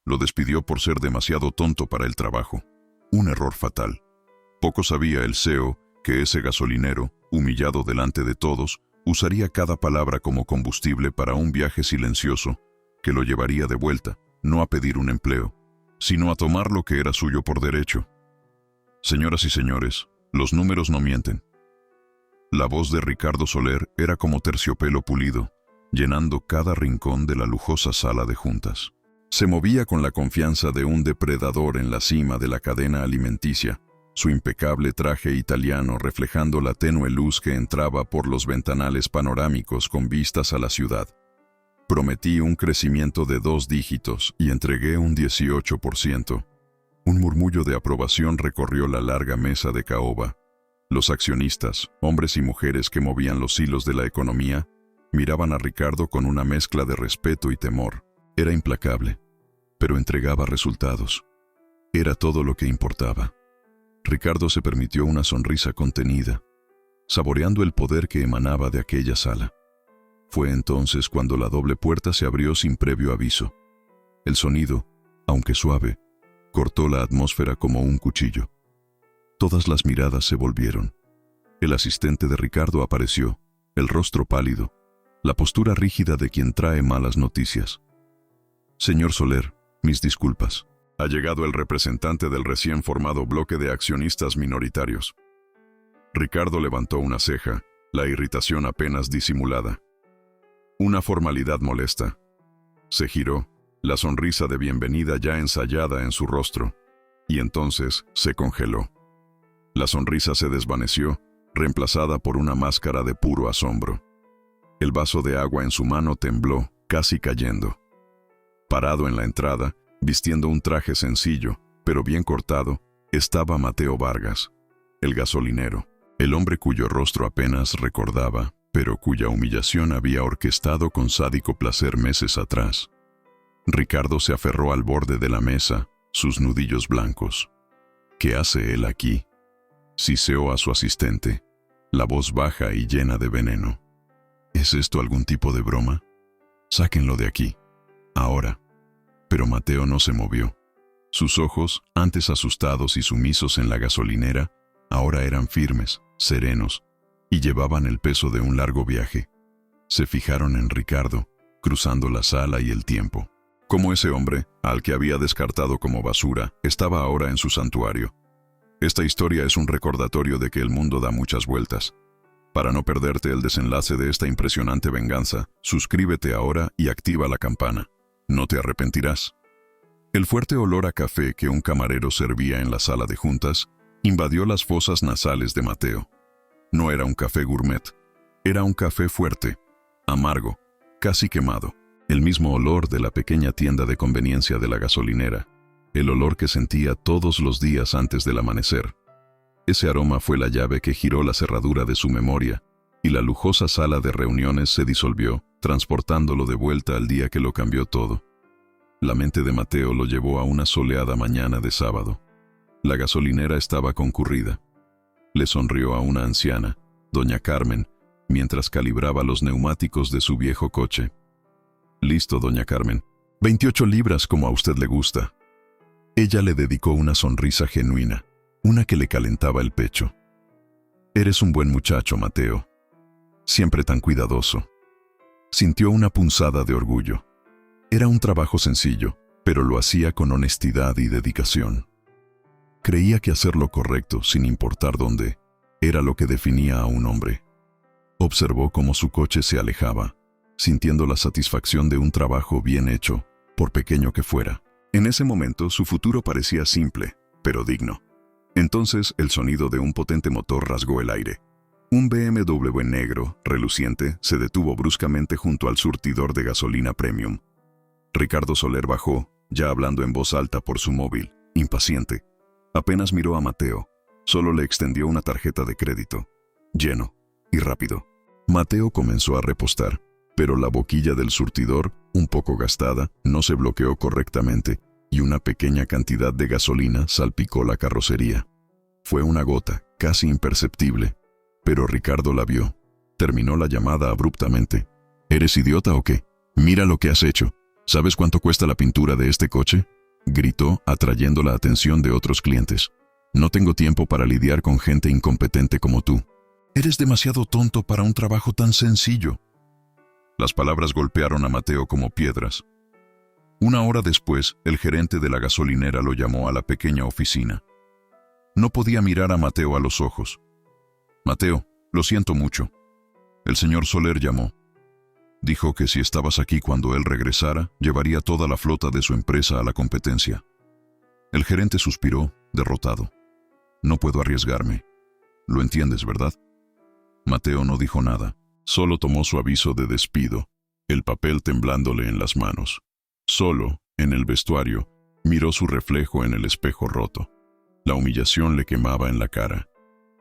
Lo despidió por ser demasiado tonto para el trabajo. Un error fatal. Poco sabía el CEO que ese gasolinero, humillado delante de todos, usaría cada palabra como combustible para un viaje silencioso que lo llevaría de vuelta, no a pedir un empleo, sino a tomar lo que era suyo por derecho. Señoras y señores, los números no mienten. La voz de Ricardo Soler era como terciopelo pulido, llenando cada rincón de la lujosa sala de juntas. Se movía con la confianza de un depredador en la cima de la cadena alimenticia, su impecable traje italiano reflejando la tenue luz que entraba por los ventanales panorámicos con vistas a la ciudad. Prometí un crecimiento de 2 dígitos y entregué un 18%. Un murmullo de aprobación recorrió la larga mesa de caoba. Los accionistas, hombres y mujeres que movían los hilos de la economía, miraban a Ricardo con una mezcla de respeto y temor. Era implacable, pero entregaba resultados. Era todo lo que importaba. Ricardo se permitió una sonrisa contenida, saboreando el poder que emanaba de aquella sala. Fue entonces cuando la doble puerta se abrió sin previo aviso. El sonido, aunque suave, cortó la atmósfera como un cuchillo. Todas las miradas se volvieron. El asistente de Ricardo apareció, el rostro pálido, la postura rígida de quien trae malas noticias. Señor Soler, mis disculpas. Ha llegado el representante del recién formado bloque de accionistas minoritarios. Ricardo levantó una ceja, la irritación apenas disimulada. Una formalidad molesta. Se giró, la sonrisa de bienvenida ya ensayada en su rostro, y entonces se congeló. La sonrisa se desvaneció, reemplazada por una máscara de puro asombro. El vaso de agua en su mano tembló, casi cayendo. Parado en la entrada, vistiendo un traje sencillo, pero bien cortado, estaba Mateo Vargas, el gasolinero, el hombre cuyo rostro apenas recordaba, pero cuya humillación había orquestado con sádico placer meses atrás. Ricardo se aferró al borde de la mesa, sus nudillos blancos. ¿Qué hace él aquí?, siseó a su asistente, la voz baja y llena de veneno. ¿Es esto algún tipo de broma? Sáquenlo de aquí, ahora. Pero Mateo no se movió. Sus ojos, antes asustados y sumisos en la gasolinera, ahora eran firmes, serenos, y llevaban el peso de un largo viaje. Se fijaron en Ricardo, cruzando la sala y el tiempo. Como ese hombre, al que había descartado como basura, estaba ahora en su santuario. Esta historia es un recordatorio de que el mundo da muchas vueltas. Para no perderte el desenlace de esta impresionante venganza, suscríbete ahora y activa la campana. No te arrepentirás. El fuerte olor a café que un camarero servía en la sala de juntas invadió las fosas nasales de Mateo. No era un café gourmet, era un café fuerte, amargo, casi quemado. El mismo olor de la pequeña tienda de conveniencia de la gasolinera, el olor que sentía todos los días antes del amanecer. Ese aroma fue la llave que giró la cerradura de su memoria, y la lujosa sala de reuniones se disolvió, transportándolo de vuelta al día que lo cambió todo. La mente de Mateo lo llevó a una soleada mañana de sábado. La gasolinera estaba concurrida. Le sonrió a una anciana, doña Carmen, mientras calibraba los neumáticos de su viejo coche. «Listo, doña Carmen. 28 libras como a usted le gusta». Ella le dedicó una sonrisa genuina, una que le calentaba el pecho. «Eres un buen muchacho, Mateo. Siempre tan cuidadoso». Sintió una punzada de orgullo. Era un trabajo sencillo, pero lo hacía con honestidad y dedicación. Creía que hacer lo correcto, sin importar dónde, era lo que definía a un hombre. Observó cómo su coche se alejaba, sintiendo la satisfacción de un trabajo bien hecho, por pequeño que fuera. En ese momento su futuro parecía simple, pero digno. Entonces el sonido de un potente motor rasgó el aire. Un BMW negro, reluciente, se detuvo bruscamente junto al surtidor de gasolina premium. Ricardo Soler bajó, ya hablando en voz alta por su móvil, impaciente. Apenas miró a Mateo, solo le extendió una tarjeta de crédito. Lleno y rápido. Mateo comenzó a repostar, pero la boquilla del surtidor, un poco gastada, no se bloqueó correctamente, y una pequeña cantidad de gasolina salpicó la carrocería. Fue una gota, casi imperceptible, pero Ricardo la vio. Terminó la llamada abruptamente. ¿Eres idiota o qué? Mira lo que has hecho. ¿Sabes cuánto cuesta la pintura de este coche? gritó, atrayendo la atención de otros clientes. «No tengo tiempo para lidiar con gente incompetente como tú. Eres demasiado tonto para un trabajo tan sencillo». Las palabras golpearon a Mateo como piedras. Una hora después, el gerente de la gasolinera lo llamó a la pequeña oficina. No podía mirar a Mateo a los ojos. «Mateo, lo siento mucho». El señor Soler llamó. Dijo que si estabas aquí cuando él regresara, llevaría toda la flota de su empresa a la competencia. El gerente suspiró, derrotado. «No puedo arriesgarme. Lo entiendes, ¿verdad?» Mateo no dijo nada. Solo tomó su aviso de despido, el papel temblándole en las manos. Solo, en el vestuario, miró su reflejo en el espejo roto. La humillación le quemaba en la cara,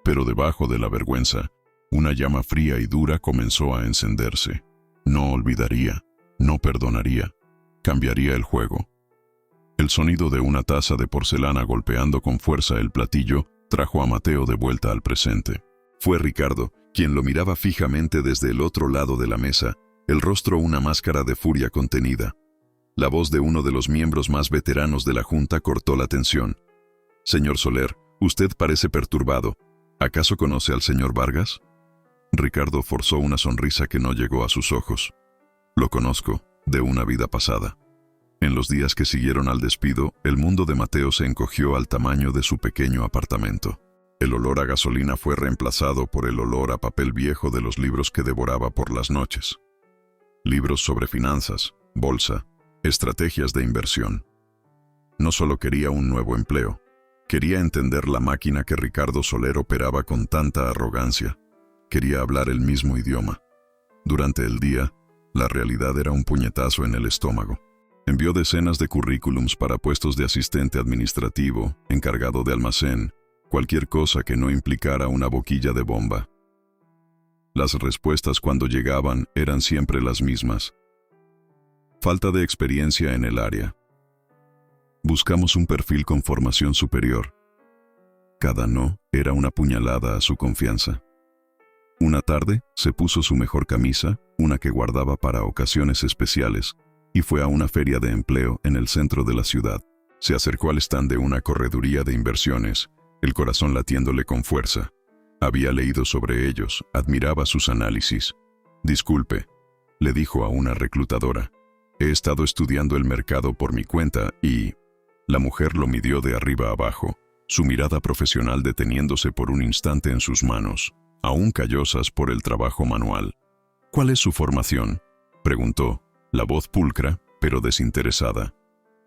pero debajo de la vergüenza, una llama fría y dura comenzó a encenderse. No olvidaría, no perdonaría, cambiaría el juego. El sonido de una taza de porcelana golpeando con fuerza el platillo trajo a Mateo de vuelta al presente. Fue Ricardo, quien lo miraba fijamente desde el otro lado de la mesa, el rostro una máscara de furia contenida. La voz de uno de los miembros más veteranos de la junta cortó la tensión. «Señor Soler, usted parece perturbado. ¿Acaso conoce al señor Vargas?» Ricardo forzó una sonrisa que no llegó a sus ojos. «Lo conozco, de una vida pasada». En los días que siguieron al despido, el mundo de Mateo se encogió al tamaño de su pequeño apartamento. El olor a gasolina fue reemplazado por el olor a papel viejo de los libros que devoraba por las noches. Libros sobre finanzas, bolsa, estrategias de inversión. No solo quería un nuevo empleo, quería entender la máquina que Ricardo Soler operaba con tanta arrogancia. Quería hablar el mismo idioma. Durante el día, la realidad era un puñetazo en el estómago. Envió decenas de currículums para puestos de asistente administrativo, encargado de almacén, cualquier cosa que no implicara una boquilla de bomba. Las respuestas cuando llegaban eran siempre las mismas. Falta de experiencia en el área. Buscamos un perfil con formación superior. Cada no era una puñalada a su confianza. Una tarde, se puso su mejor camisa, una que guardaba para ocasiones especiales, y fue a una feria de empleo en el centro de la ciudad. Se acercó al stand de una correduría de inversiones, el corazón latiéndole con fuerza. Había leído sobre ellos, admiraba sus análisis. «Disculpe», le dijo a una reclutadora. «He estado estudiando el mercado por mi cuenta y...». La mujer lo midió de arriba abajo, su mirada profesional deteniéndose por un instante en sus manos, aún callosas por el trabajo manual. «¿Cuál es su formación?», preguntó, la voz pulcra, pero desinteresada.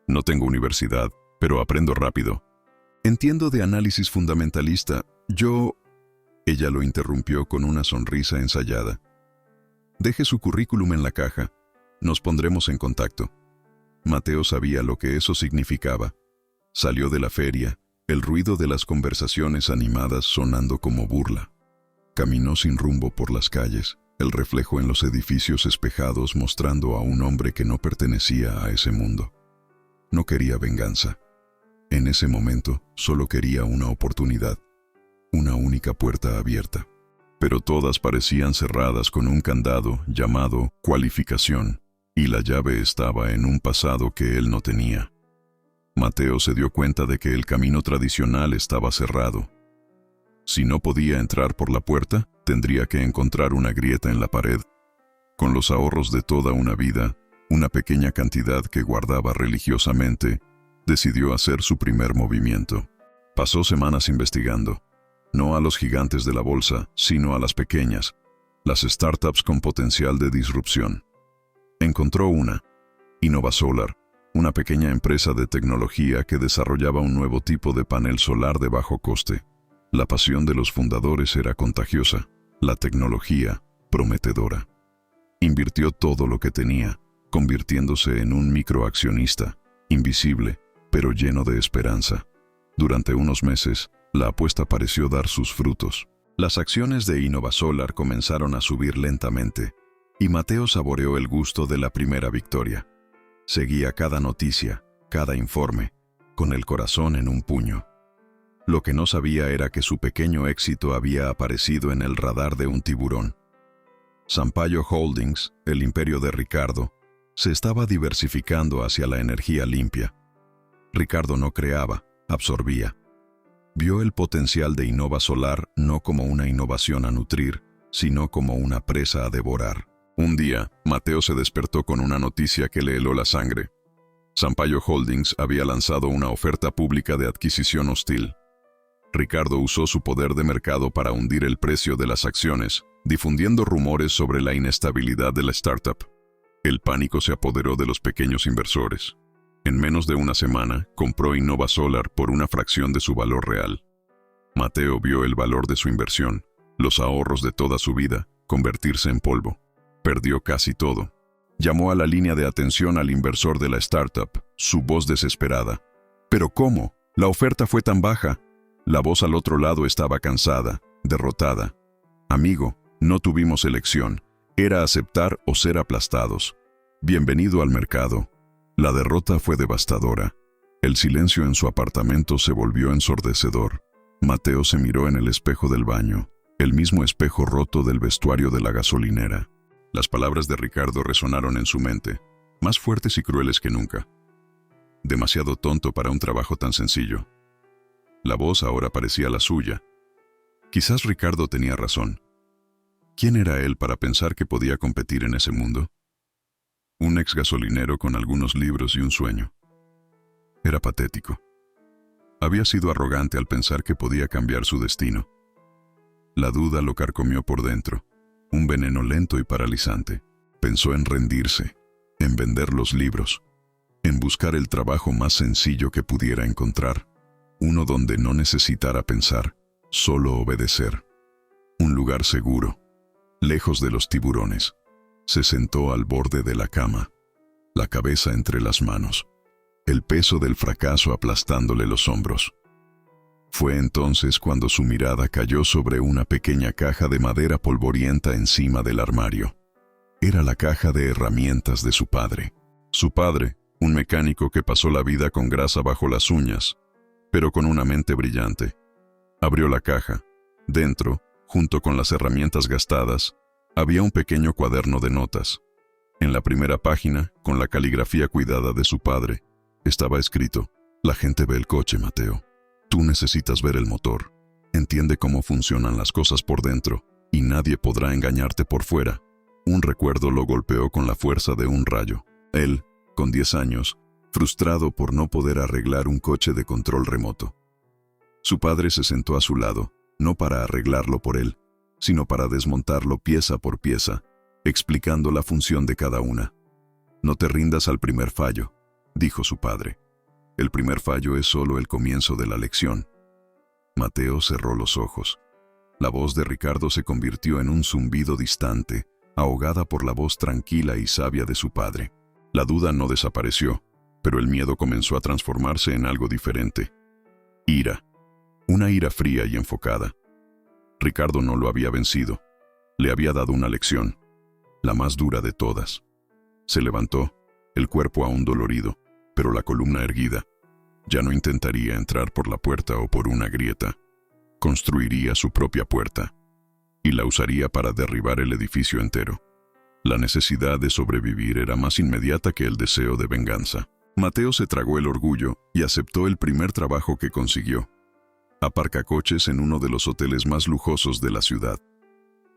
«No tengo universidad, pero aprendo rápido». «Entiendo de análisis fundamentalista. Yo...». Ella lo interrumpió con una sonrisa ensayada. «Deje su currículum en la caja. Nos pondremos en contacto». Mateo sabía lo que eso significaba. Salió de la feria, el ruido de las conversaciones animadas sonando como burla. Caminó sin rumbo por las calles, el reflejo en los edificios espejados mostrando a un hombre que no pertenecía a ese mundo. No quería venganza. En ese momento, solo quería una oportunidad, una única puerta abierta. Pero todas parecían cerradas con un candado llamado cualificación, y la llave estaba en un pasado que él no tenía. Mateo se dio cuenta de que el camino tradicional estaba cerrado. Si no podía entrar por la puerta, tendría que encontrar una grieta en la pared. Con los ahorros de toda una vida, una pequeña cantidad que guardaba religiosamente, decidió hacer su primer movimiento. Pasó semanas investigando, no a los gigantes de la bolsa, sino a las pequeñas, las startups con potencial de disrupción. Encontró una, Innovasolar, una pequeña empresa de tecnología que desarrollaba un nuevo tipo de panel solar de bajo coste. La pasión de los fundadores era contagiosa, la tecnología prometedora. Invirtió todo lo que tenía, convirtiéndose en un microaccionista, invisible, pero lleno de esperanza. Durante unos meses, la apuesta pareció dar sus frutos. Las acciones de Innovasolar comenzaron a subir lentamente, y Mateo saboreó el gusto de la primera victoria. Seguía cada noticia, cada informe, con el corazón en un puño. Lo que no sabía era que su pequeño éxito había aparecido en el radar de un tiburón. Sampaio Holdings, el imperio de Ricardo, se estaba diversificando hacia la energía limpia. Ricardo no creaba, absorbía. Vio el potencial de Innova Solar no como una innovación a nutrir, sino como una presa a devorar. Un día, Mateo se despertó con una noticia que le heló la sangre. Sampaio Holdings había lanzado una oferta pública de adquisición hostil. Ricardo usó su poder de mercado para hundir el precio de las acciones, difundiendo rumores sobre la inestabilidad de la startup. El pánico se apoderó de los pequeños inversores. En menos de una semana, compró Innova Solar por una fracción de su valor real. Mateo vio el valor de su inversión, los ahorros de toda su vida, convertirse en polvo. Perdió casi todo. Llamó a la línea de atención al inversor de la startup, su voz desesperada. ¿Pero cómo? La oferta fue tan baja. La voz al otro lado estaba cansada, derrotada. Amigo, no tuvimos elección. Era aceptar o ser aplastados. Bienvenido al mercado. La derrota fue devastadora. El silencio en su apartamento se volvió ensordecedor. Mateo se miró en el espejo del baño, el mismo espejo roto del vestuario de la gasolinera. Las palabras de Ricardo resonaron en su mente, más fuertes y crueles que nunca. Demasiado tonto para un trabajo tan sencillo. La voz ahora parecía la suya. Quizás Ricardo tenía razón. ¿Quién era él para pensar que podía competir en ese mundo? Un ex gasolinero con algunos libros y un sueño. Era patético. Había sido arrogante al pensar que podía cambiar su destino. La duda lo carcomió por dentro, un veneno lento y paralizante. Pensó en rendirse, en vender los libros, en buscar el trabajo más sencillo que pudiera encontrar, uno donde no necesitara pensar, solo obedecer. Un lugar seguro, lejos de los tiburones. Se sentó al borde de la cama, la cabeza entre las manos, el peso del fracaso aplastándole los hombros. Fue entonces cuando su mirada cayó sobre una pequeña caja de madera polvorienta encima del armario. Era la caja de herramientas de su padre. Su padre, un mecánico que pasó la vida con grasa bajo las uñas, pero con una mente brillante. Abrió la caja. Dentro, junto con las herramientas gastadas, había un pequeño cuaderno de notas. En la primera página, con la caligrafía cuidada de su padre, estaba escrito: «La gente ve el coche, Mateo. Tú necesitas ver el motor. Entiende cómo funcionan las cosas por dentro, y nadie podrá engañarte por fuera». Un recuerdo lo golpeó con la fuerza de un rayo. Él, con 10 años, frustrado por no poder arreglar un coche de control remoto. Su padre se sentó a su lado, no para arreglarlo por él, sino para desmontarlo pieza por pieza, explicando la función de cada una. «No te rindas al primer fallo», dijo su padre. «El primer fallo es solo el comienzo de la lección». Mateo cerró los ojos. La voz de Ricardo se convirtió en un zumbido distante, ahogada por la voz tranquila y sabia de su padre. La duda no desapareció, pero el miedo comenzó a transformarse en algo diferente. Ira. Una ira fría y enfocada. Ricardo no lo había vencido. Le había dado una lección, la más dura de todas. Se levantó, el cuerpo aún dolorido, pero la columna erguida. Ya no intentaría entrar por la puerta o por una grieta. Construiría su propia puerta, y la usaría para derribar el edificio entero. La necesidad de sobrevivir era más inmediata que el deseo de venganza. Mateo se tragó el orgullo y aceptó el primer trabajo que consiguió. Aparcacoches en uno de los hoteles más lujosos de la ciudad.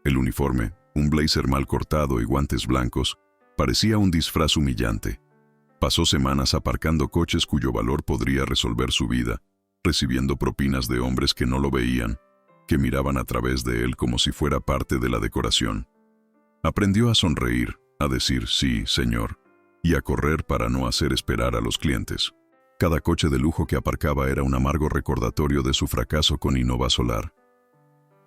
El uniforme, un blazer mal cortado y guantes blancos, parecía un disfraz humillante. Pasó semanas aparcando coches cuyo valor podría resolver su vida, recibiendo propinas de hombres que no lo veían, que miraban a través de él como si fuera parte de la decoración. Aprendió a sonreír, a decir sí, señor, y a correr para no hacer esperar a los clientes. Cada coche de lujo que aparcaba era un amargo recordatorio de su fracaso con Innova Solar.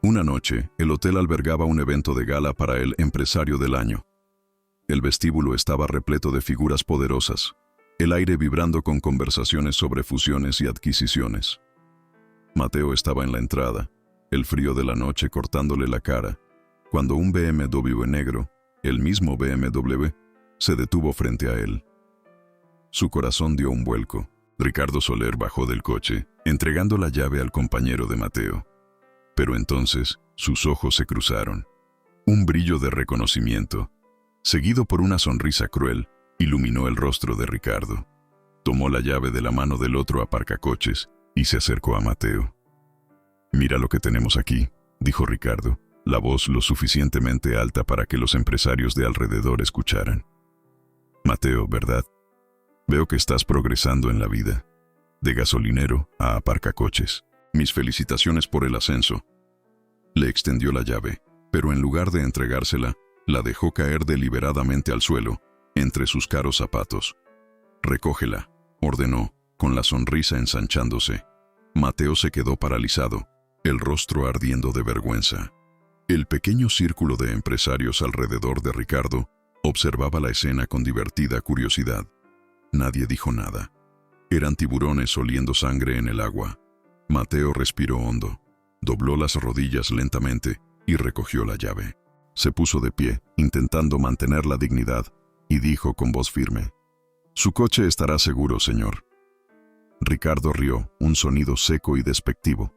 Una noche, el hotel albergaba un evento de gala para el empresario del año. El vestíbulo estaba repleto de figuras poderosas, el aire vibrando con conversaciones sobre fusiones y adquisiciones. Mateo estaba en la entrada, el frío de la noche cortándole la cara, cuando un BMW negro, el mismo BMW, se detuvo frente a él. Su corazón dio un vuelco. Ricardo Soler bajó del coche, entregando la llave al compañero de Mateo. Pero entonces, sus ojos se cruzaron. Un brillo de reconocimiento, seguido por una sonrisa cruel, iluminó el rostro de Ricardo. Tomó la llave de la mano del otro aparcacoches y se acercó a Mateo. «Mira lo que tenemos aquí», dijo Ricardo, la voz lo suficientemente alta para que los empresarios de alrededor escucharan. «Mateo, ¿verdad? Veo que estás progresando en la vida. De gasolinero a aparcacoches. Mis felicitaciones por el ascenso». Le extendió la llave, pero en lugar de entregársela, la dejó caer deliberadamente al suelo, entre sus caros zapatos. «Recógela», ordenó, con la sonrisa ensanchándose. Mateo se quedó paralizado, el rostro ardiendo de vergüenza. El pequeño círculo de empresarios alrededor de Ricardo observaba la escena con divertida curiosidad. Nadie dijo nada. Eran tiburones oliendo sangre en el agua. Mateo respiró hondo, dobló las rodillas lentamente y recogió la llave. Se puso de pie, intentando mantener la dignidad, y dijo con voz firme: «Su coche estará seguro, señor». Ricardo rió, un sonido seco y despectivo.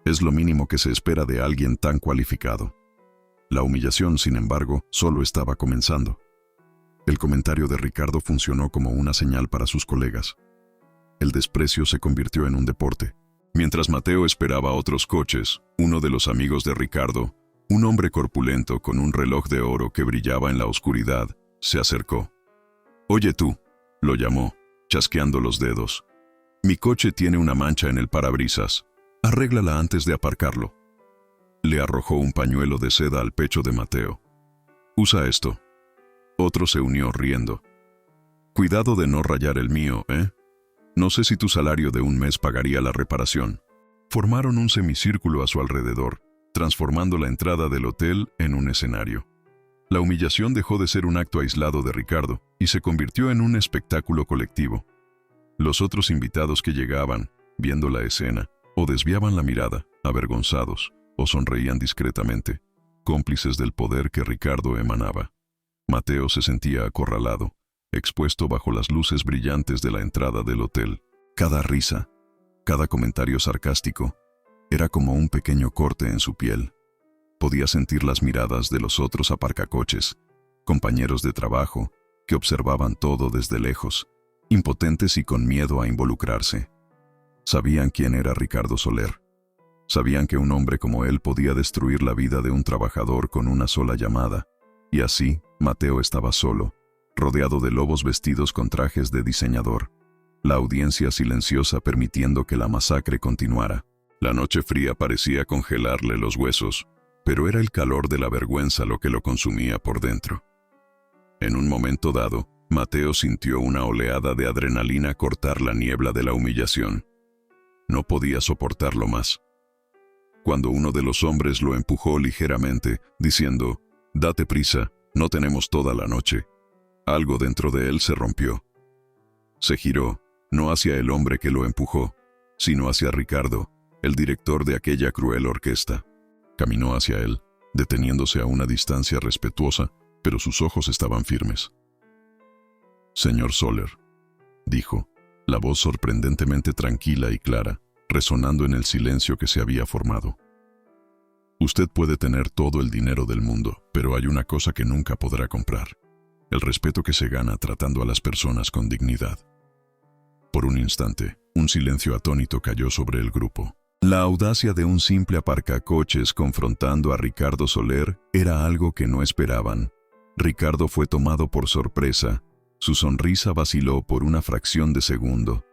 Es lo mínimo que se espera de alguien tan cualificado. La humillación, sin embargo, solo estaba comenzando. El comentario de Ricardo funcionó como una señal para sus colegas. El desprecio se convirtió en un deporte. Mientras Mateo esperaba otros coches, uno de los amigos de Ricardo, un hombre corpulento con un reloj de oro que brillaba en la oscuridad, se acercó. «Oye tú», lo llamó, chasqueando los dedos. «Mi coche tiene una mancha en el parabrisas. Arréglala antes de aparcarlo». Le arrojó un pañuelo de seda al pecho de Mateo. «Usa esto». Otro se unió riendo. «Cuidado de no rayar el mío, ¿eh? No sé si tu salario de un mes pagaría la reparación». Formaron un semicírculo a su alrededor, transformando la entrada del hotel en un escenario. La humillación dejó de ser un acto aislado de Ricardo y se convirtió en un espectáculo colectivo. Los otros invitados que llegaban, viendo la escena, o desviaban la mirada, avergonzados, o sonreían discretamente, cómplices del poder que Ricardo emanaba. Mateo se sentía acorralado, expuesto bajo las luces brillantes de la entrada del hotel. Cada risa, cada comentario sarcástico, era como un pequeño corte en su piel. Podía sentir las miradas de los otros aparcacoches, compañeros de trabajo, que observaban todo desde lejos, impotentes y con miedo a involucrarse. Sabían quién era Ricardo Soler. Sabían que un hombre como él podía destruir la vida de un trabajador con una sola llamada. Y así, Mateo estaba solo, rodeado de lobos vestidos con trajes de diseñador. La audiencia silenciosa permitiendo que la masacre continuara. La noche fría parecía congelarle los huesos, pero era el calor de la vergüenza lo que lo consumía por dentro. En un momento dado, Mateo sintió una oleada de adrenalina cortar la niebla de la humillación. No podía soportarlo más. Cuando uno de los hombres lo empujó ligeramente, diciendo: «Date prisa, no tenemos toda la noche», algo dentro de él se rompió. Se giró, no hacia el hombre que lo empujó, sino hacia Ricardo, el director de aquella cruel orquesta. Caminó hacia él, deteniéndose a una distancia respetuosa, pero sus ojos estaban firmes. «Señor Soler», dijo, la voz sorprendentemente tranquila y clara, resonando en el silencio que se había formado. «Usted puede tener todo el dinero del mundo, pero hay una cosa que nunca podrá comprar: el respeto que se gana tratando a las personas con dignidad». Por un instante, un silencio atónito cayó sobre el grupo. La audacia de un simple aparcacoches confrontando a Ricardo Soler era algo que no esperaban. Ricardo fue tomado por sorpresa. Su sonrisa vaciló por una fracción de segundo.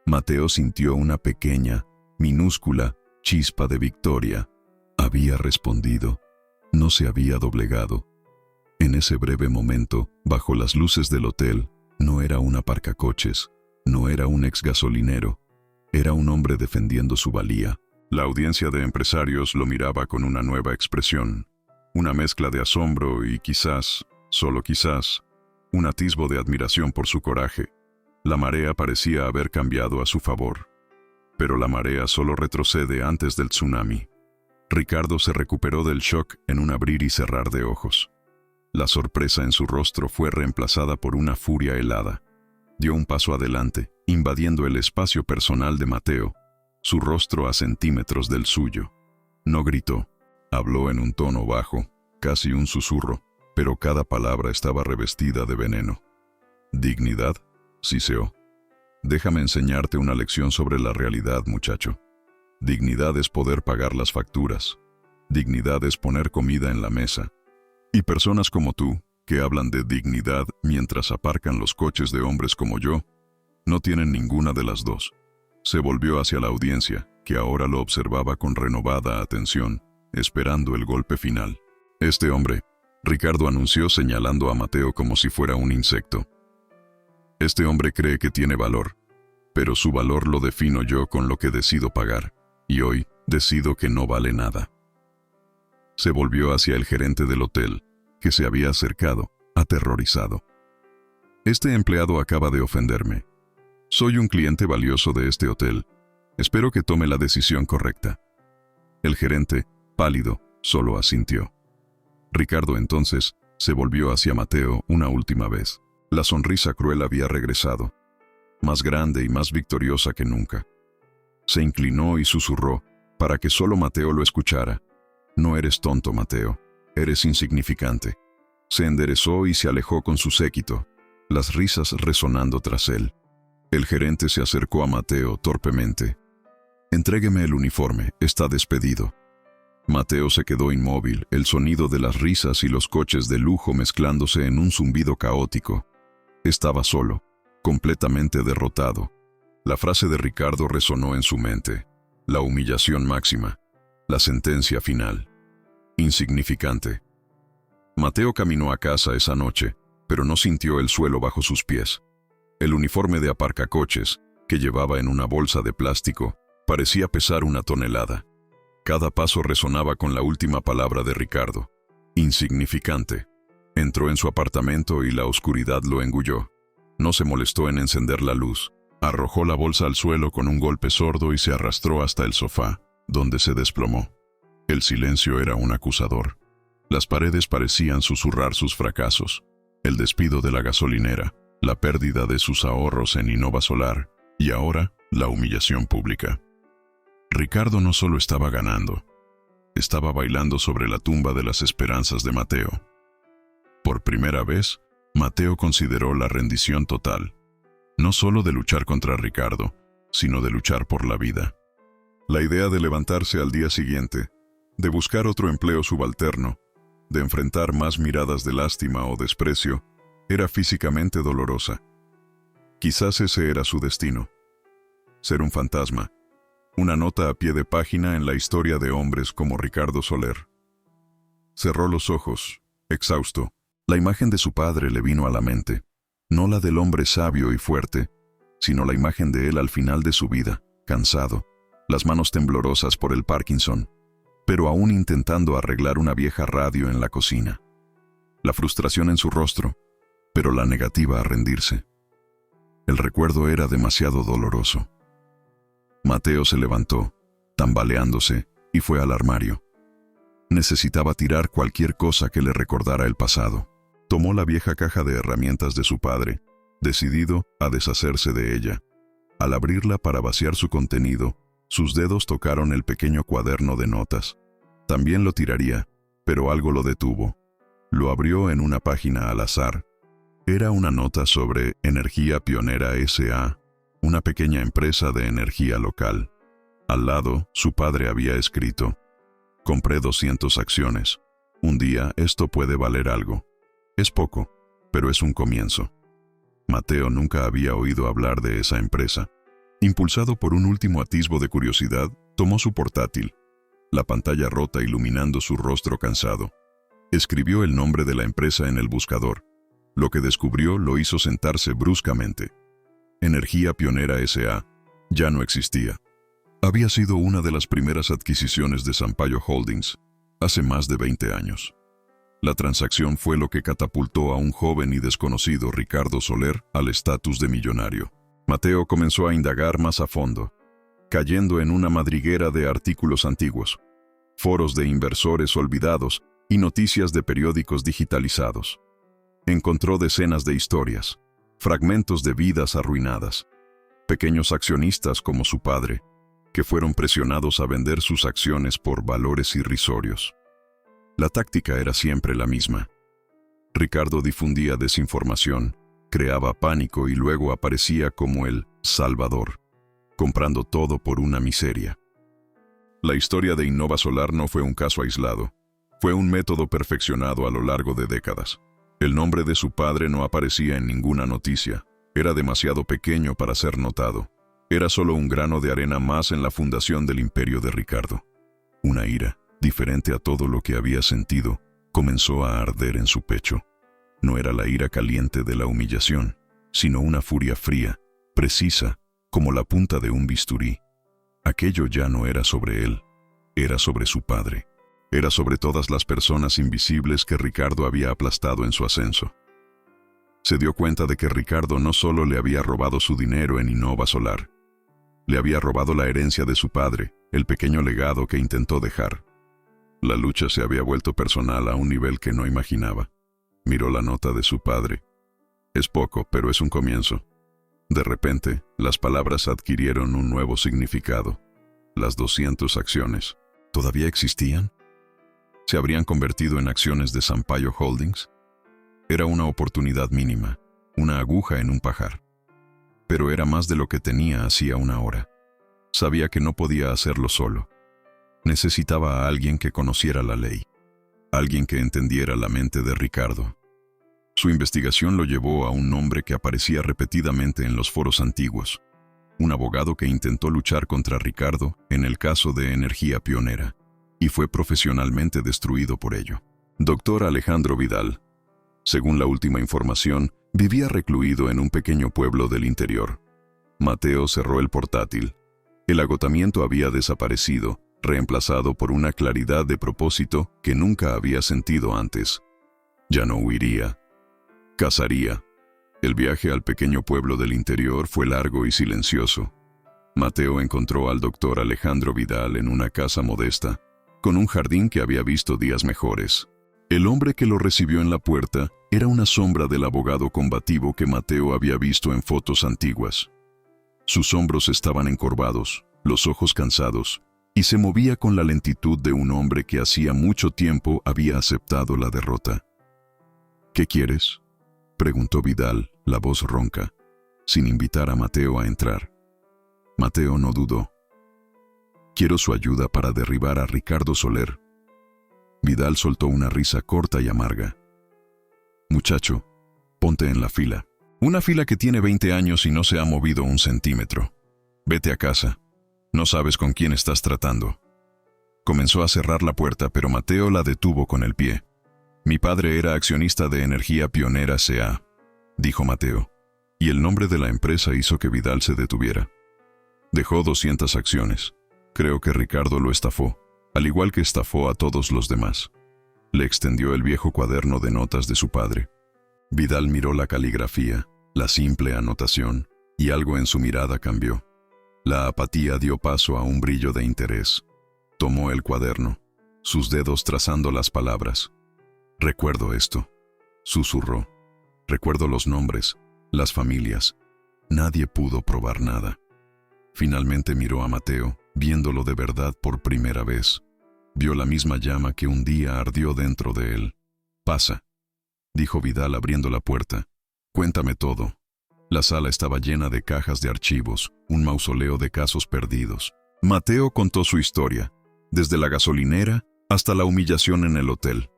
Mateo sintió una pequeña, minúscula, chispa de victoria. Había respondido. No se había doblegado. En ese breve momento, bajo las luces del hotel, no era un aparcacoches, no era un ex gasolinero. Era un hombre defendiendo su valía. La audiencia de empresarios lo miraba con una nueva expresión, una mezcla de asombro y quizás, solo quizás, un atisbo de admiración por su coraje. La marea parecía haber cambiado a su favor. Pero la marea solo retrocede antes del tsunami. Ricardo se recuperó del shock en un abrir y cerrar de ojos. La sorpresa en su rostro fue reemplazada por una furia helada. Dio un paso adelante, invadiendo el espacio personal de Mateo, su rostro a centímetros del suyo. No gritó, habló en un tono bajo, casi un susurro, pero cada palabra estaba revestida de veneno. «Dignidad», siseó. Déjame enseñarte una lección sobre la realidad, muchacho. Dignidad es poder pagar las facturas. Dignidad es poner comida en la mesa. Y personas como tú, que hablan de dignidad mientras aparcan los coches de hombres como yo, no tienen ninguna de las dos. Se volvió hacia la audiencia, que ahora lo observaba con renovada atención, esperando el golpe final. Este hombre, Ricardo anunció señalando a Mateo como si fuera un insecto. Este hombre cree que tiene valor, pero su valor lo defino yo con lo que decido pagar, y hoy decido que no vale nada. Se volvió hacia el gerente del hotel, que se había acercado, aterrorizado. Este empleado acaba de ofenderme. Soy un cliente valioso de este hotel. Espero que tome la decisión correcta. El gerente, pálido, solo asintió. Ricardo entonces se volvió hacia Mateo una última vez. La sonrisa cruel había regresado, más grande y más victoriosa que nunca. Se inclinó y susurró, para que solo Mateo lo escuchara. No eres tonto, Mateo. Eres insignificante. Se enderezó y se alejó con su séquito, las risas resonando tras él. El gerente se acercó a Mateo torpemente. Entrégueme el uniforme, está despedido. Mateo se quedó inmóvil, el sonido de las risas y los coches de lujo mezclándose en un zumbido caótico. Estaba solo, completamente derrotado. La frase de Ricardo resonó en su mente. La humillación máxima, la sentencia final. Insignificante. Mateo caminó a casa esa noche, pero no sintió el suelo bajo sus pies. El uniforme de aparcacoches, que llevaba en una bolsa de plástico, parecía pesar 1 tonelada. Cada paso resonaba con la última palabra de Ricardo. Insignificante. Entró en su apartamento y la oscuridad lo engulló. No se molestó en encender la luz. Arrojó la bolsa al suelo con un golpe sordo y se arrastró hasta el sofá, donde se desplomó. El silencio era un acusador. Las paredes parecían susurrar sus fracasos. El despido de la gasolinera, la pérdida de sus ahorros en Innova Solar y ahora la humillación pública. Ricardo no solo estaba ganando, estaba bailando sobre la tumba de las esperanzas de Mateo. Por primera vez, Mateo consideró la rendición total, no solo de luchar contra Ricardo, sino de luchar por la vida. La idea de levantarse al día siguiente, de buscar otro empleo subalterno, de enfrentar más miradas de lástima o desprecio, era físicamente dolorosa. Quizás ese era su destino. Ser un fantasma, una nota a pie de página en la historia de hombres como Ricardo Soler. Cerró los ojos, exhausto. La imagen de su padre le vino a la mente, no la del hombre sabio y fuerte, sino la imagen de él al final de su vida, cansado, las manos temblorosas por el Parkinson, pero aún intentando arreglar una vieja radio en la cocina. La frustración en su rostro, pero la negativa a rendirse. El recuerdo era demasiado doloroso. Mateo se levantó, tambaleándose, y fue al armario. Necesitaba tirar cualquier cosa que le recordara el pasado. Tomó la vieja caja de herramientas de su padre, decidido a deshacerse de ella. Al abrirla para vaciar su contenido, sus dedos tocaron el pequeño cuaderno de notas. También lo tiraría, pero algo lo detuvo. Lo abrió en una página al azar. Era una nota sobre Energía Pionera S.A., una pequeña empresa de energía local. Al lado, su padre había escrito: compré 200 acciones. Un día esto puede valer algo. Es poco, pero es un comienzo. Mateo nunca había oído hablar de esa empresa. Impulsado por un último atisbo de curiosidad, tomó su portátil, la pantalla rota iluminando su rostro cansado. Escribió el nombre de la empresa en el buscador. Lo que descubrió lo hizo sentarse bruscamente. Energía Pionera S.A. ya no existía. Había sido una de las primeras adquisiciones de Sampaio Holdings, hace más de 20 años. La transacción fue lo que catapultó a un joven y desconocido Ricardo Soler al estatus de millonario. Mateo comenzó a indagar más a fondo, cayendo en una madriguera de artículos antiguos, foros de inversores olvidados y noticias de periódicos digitalizados. Encontró decenas de historias, fragmentos de vidas arruinadas, pequeños accionistas como su padre, que fueron presionados a vender sus acciones por valores irrisorios. La táctica era siempre la misma. Ricardo difundía desinformación, creaba pánico y luego aparecía como el Salvador, comprando todo por una miseria. La historia de Innova Solar no fue un caso aislado. Fue un método perfeccionado a lo largo de décadas. El nombre de su padre no aparecía en ninguna noticia. Era demasiado pequeño para ser notado. Era solo un grano de arena más en la fundación del imperio de Ricardo. Una ira, diferente a todo lo que había sentido, comenzó a arder en su pecho. No era la ira caliente de la humillación, sino una furia fría, precisa, como la punta de un bisturí. Aquello ya no era sobre él, era sobre su padre. Era sobre todas las personas invisibles que Ricardo había aplastado en su ascenso. Se dio cuenta de que Ricardo no solo le había robado su dinero en Innova Solar, le había robado la herencia de su padre, el pequeño legado que intentó dejar. La lucha se había vuelto personal a un nivel que no imaginaba. Miró la nota de su padre. Es poco, pero es un comienzo. De repente, las palabras adquirieron un nuevo significado. Las 200 acciones. ¿Todavía existían? ¿Se habrían convertido en acciones de Sampaio Holdings? Era una oportunidad mínima, una aguja en un pajar. Pero era más de lo que tenía hacía una hora. Sabía que no podía hacerlo solo. Necesitaba a alguien que conociera la ley, alguien que entendiera la mente de Ricardo. Su investigación lo llevó a un nombre que aparecía repetidamente en los foros antiguos, un abogado que intentó luchar contra Ricardo en el caso de Energía Pionera, y fue profesionalmente destruido por ello. Dr. Alejandro Vidal, según la última información, vivía recluido en un pequeño pueblo del interior. Mateo cerró el portátil. El agotamiento había desaparecido, reemplazado por una claridad de propósito que nunca había sentido antes. Ya no huiría. Cazaría. El viaje al pequeño pueblo del interior fue largo y silencioso. Mateo encontró al doctor Alejandro Vidal en una casa modesta, con un jardín que había visto días mejores. El hombre que lo recibió en la puerta era una sombra del abogado combativo que Mateo había visto en fotos antiguas. Sus hombros estaban encorvados, los ojos cansados, y se movía con la lentitud de un hombre que hacía mucho tiempo había aceptado la derrota. «¿Qué quieres?», preguntó Vidal, la voz ronca, sin invitar a Mateo a entrar. Mateo no dudó. «Quiero su ayuda para derribar a Ricardo Soler». Vidal soltó una risa corta y amarga. «Muchacho, ponte en la fila. Una fila que tiene 20 años y no se ha movido un centímetro. Vete a casa. No sabes con quién estás tratando». Comenzó a cerrar la puerta, pero Mateo la detuvo con el pie. «Mi padre era accionista de Energía Pionera S.A., dijo Mateo, y el nombre de la empresa hizo que Vidal se detuviera. Dejó 200 acciones. Creo que Ricardo lo estafó, al igual que estafó a todos los demás». Le extendió el viejo cuaderno de notas de su padre. Vidal miró la caligrafía, la simple anotación, y algo en su mirada cambió. La apatía dio paso a un brillo de interés. Tomó el cuaderno, sus dedos trazando las palabras. «Recuerdo esto», susurró. «Recuerdo los nombres, las familias. Nadie pudo probar nada». Finalmente miró a Mateo, viéndolo de verdad por primera vez. Vio la misma llama que un día ardió dentro de él. «Pasa», dijo Vidal abriendo la puerta. «Cuéntame todo». La sala estaba llena de cajas de archivos, un mausoleo de casos perdidos. Mateo contó su historia, desde la gasolinera hasta la humillación en el hotel.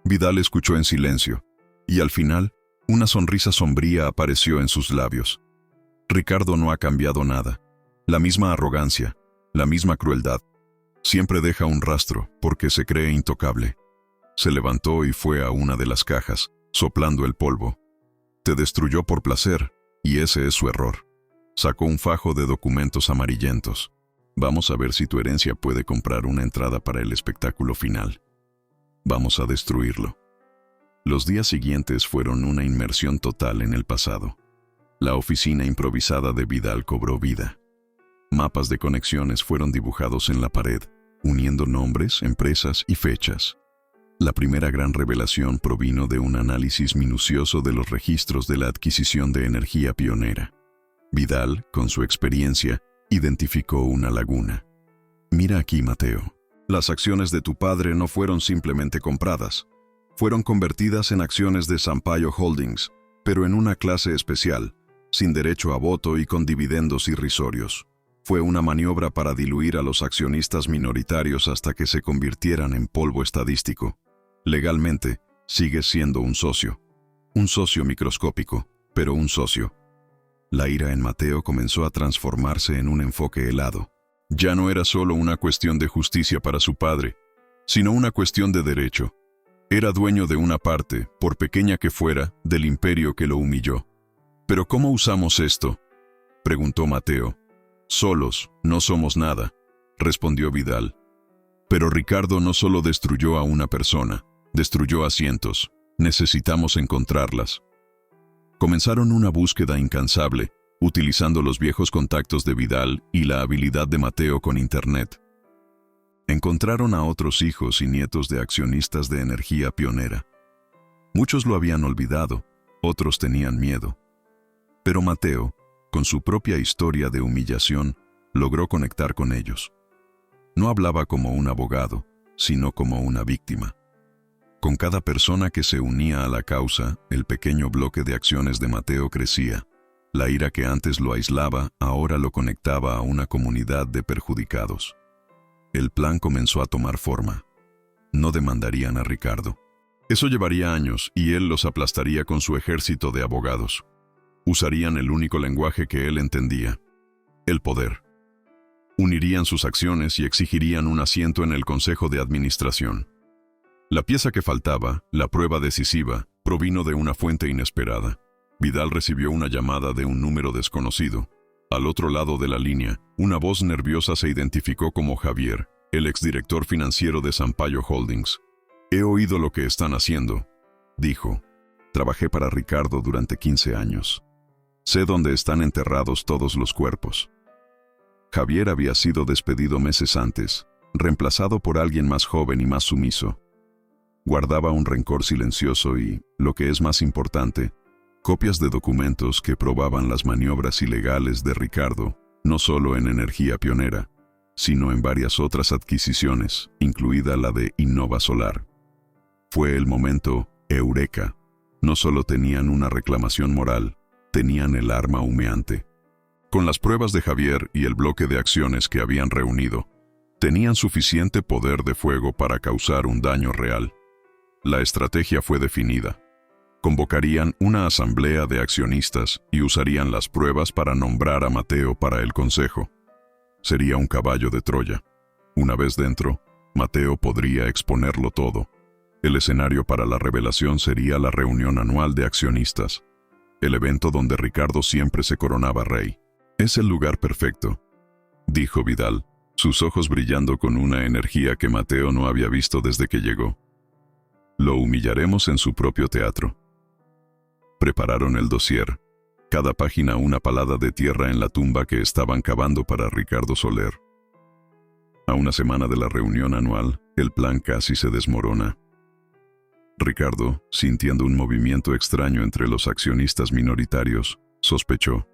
Vidal escuchó en silencio, y al final, una sonrisa sombría apareció en sus labios. Ricardo no ha cambiado nada. La misma arrogancia, la misma crueldad. Siempre deja un rastro porque se cree intocable. Se levantó y fue a una de las cajas, soplando el polvo. Te destruyó por placer, y ese es su error. Sacó un fajo de documentos amarillentos. Vamos a ver si tu herencia puede comprar una entrada para el espectáculo final. Vamos a destruirlo. Los días siguientes fueron una inmersión total en el pasado. La oficina improvisada de Vidal cobró vida. Mapas de conexiones fueron dibujados en la pared, uniendo nombres, empresas y fechas. La primera gran revelación provino de un análisis minucioso de los registros de la adquisición de Energía Pionera. Vidal, con su experiencia, identificó una laguna. «Mira aquí, Mateo. Las acciones de tu padre no fueron simplemente compradas. Fueron convertidas en acciones de Sampaio Holdings, pero en una clase especial, sin derecho a voto y con dividendos irrisorios. Fue una maniobra para diluir a los accionistas minoritarios hasta que se convirtieran en polvo estadístico. Legalmente, sigue siendo un socio. Un socio microscópico, pero un socio. La ira en Mateo comenzó a transformarse en un enfoque helado. Ya no era solo una cuestión de justicia para su padre, sino una cuestión de derecho. Era dueño de una parte, por pequeña que fuera, del imperio que lo humilló. ¿Pero cómo usamos esto?, preguntó Mateo. Solos, no somos nada, respondió Vidal. Pero Ricardo no solo destruyó a una persona, destruyó a cientos. Necesitamos encontrarlas. Comenzaron una búsqueda incansable, utilizando los viejos contactos de Vidal y la habilidad de Mateo con Internet. Encontraron a otros hijos y nietos de accionistas de energía pionera. Muchos lo habían olvidado, otros tenían miedo. Pero Mateo, con su propia historia de humillación, logró conectar con ellos. No hablaba como un abogado, sino como una víctima. Con cada persona que se unía a la causa, el pequeño bloque de acciones de Mateo crecía. La ira que antes lo aislaba, ahora lo conectaba a una comunidad de perjudicados. El plan comenzó a tomar forma. No demandarían a Ricardo. Eso llevaría años y él los aplastaría con su ejército de abogados. Usarían el único lenguaje que él entendía: el poder. Unirían sus acciones y exigirían un asiento en el Consejo de Administración. La pieza que faltaba, la prueba decisiva, provino de una fuente inesperada. Vidal recibió una llamada de un número desconocido. Al otro lado de la línea, una voz nerviosa se identificó como Javier, el exdirector financiero de Sampaio Holdings. «He oído lo que están haciendo», dijo. «Trabajé para Ricardo durante 15 años. Sé dónde están enterrados todos los cuerpos». Javier había sido despedido meses antes, reemplazado por alguien más joven y más sumiso. Guardaba un rencor silencioso y, lo que es más importante, copias de documentos que probaban las maniobras ilegales de Ricardo, no solo en energía pionera, sino en varias otras adquisiciones, incluida la de Innova Solar. Fue el momento eureka. No solo tenían una reclamación moral, tenían el arma humeante. Con las pruebas de Javier y el bloque de acciones que habían reunido, tenían suficiente poder de fuego para causar un daño real. La estrategia fue definida. Convocarían una asamblea de accionistas y usarían las pruebas para nombrar a Mateo para el consejo. Sería un caballo de Troya. Una vez dentro, Mateo podría exponerlo todo. El escenario para la revelación sería la reunión anual de accionistas, el evento donde Ricardo siempre se coronaba rey. «Es el lugar perfecto», dijo Vidal, sus ojos brillando con una energía que Mateo no había visto desde que llegó. «Lo humillaremos en su propio teatro». Prepararon el dossier, cada página una palada de tierra en la tumba que estaban cavando para Ricardo Soler. A una semana de la reunión anual, el plan casi se desmorona. Ricardo, sintiendo un movimiento extraño entre los accionistas minoritarios, sospechó.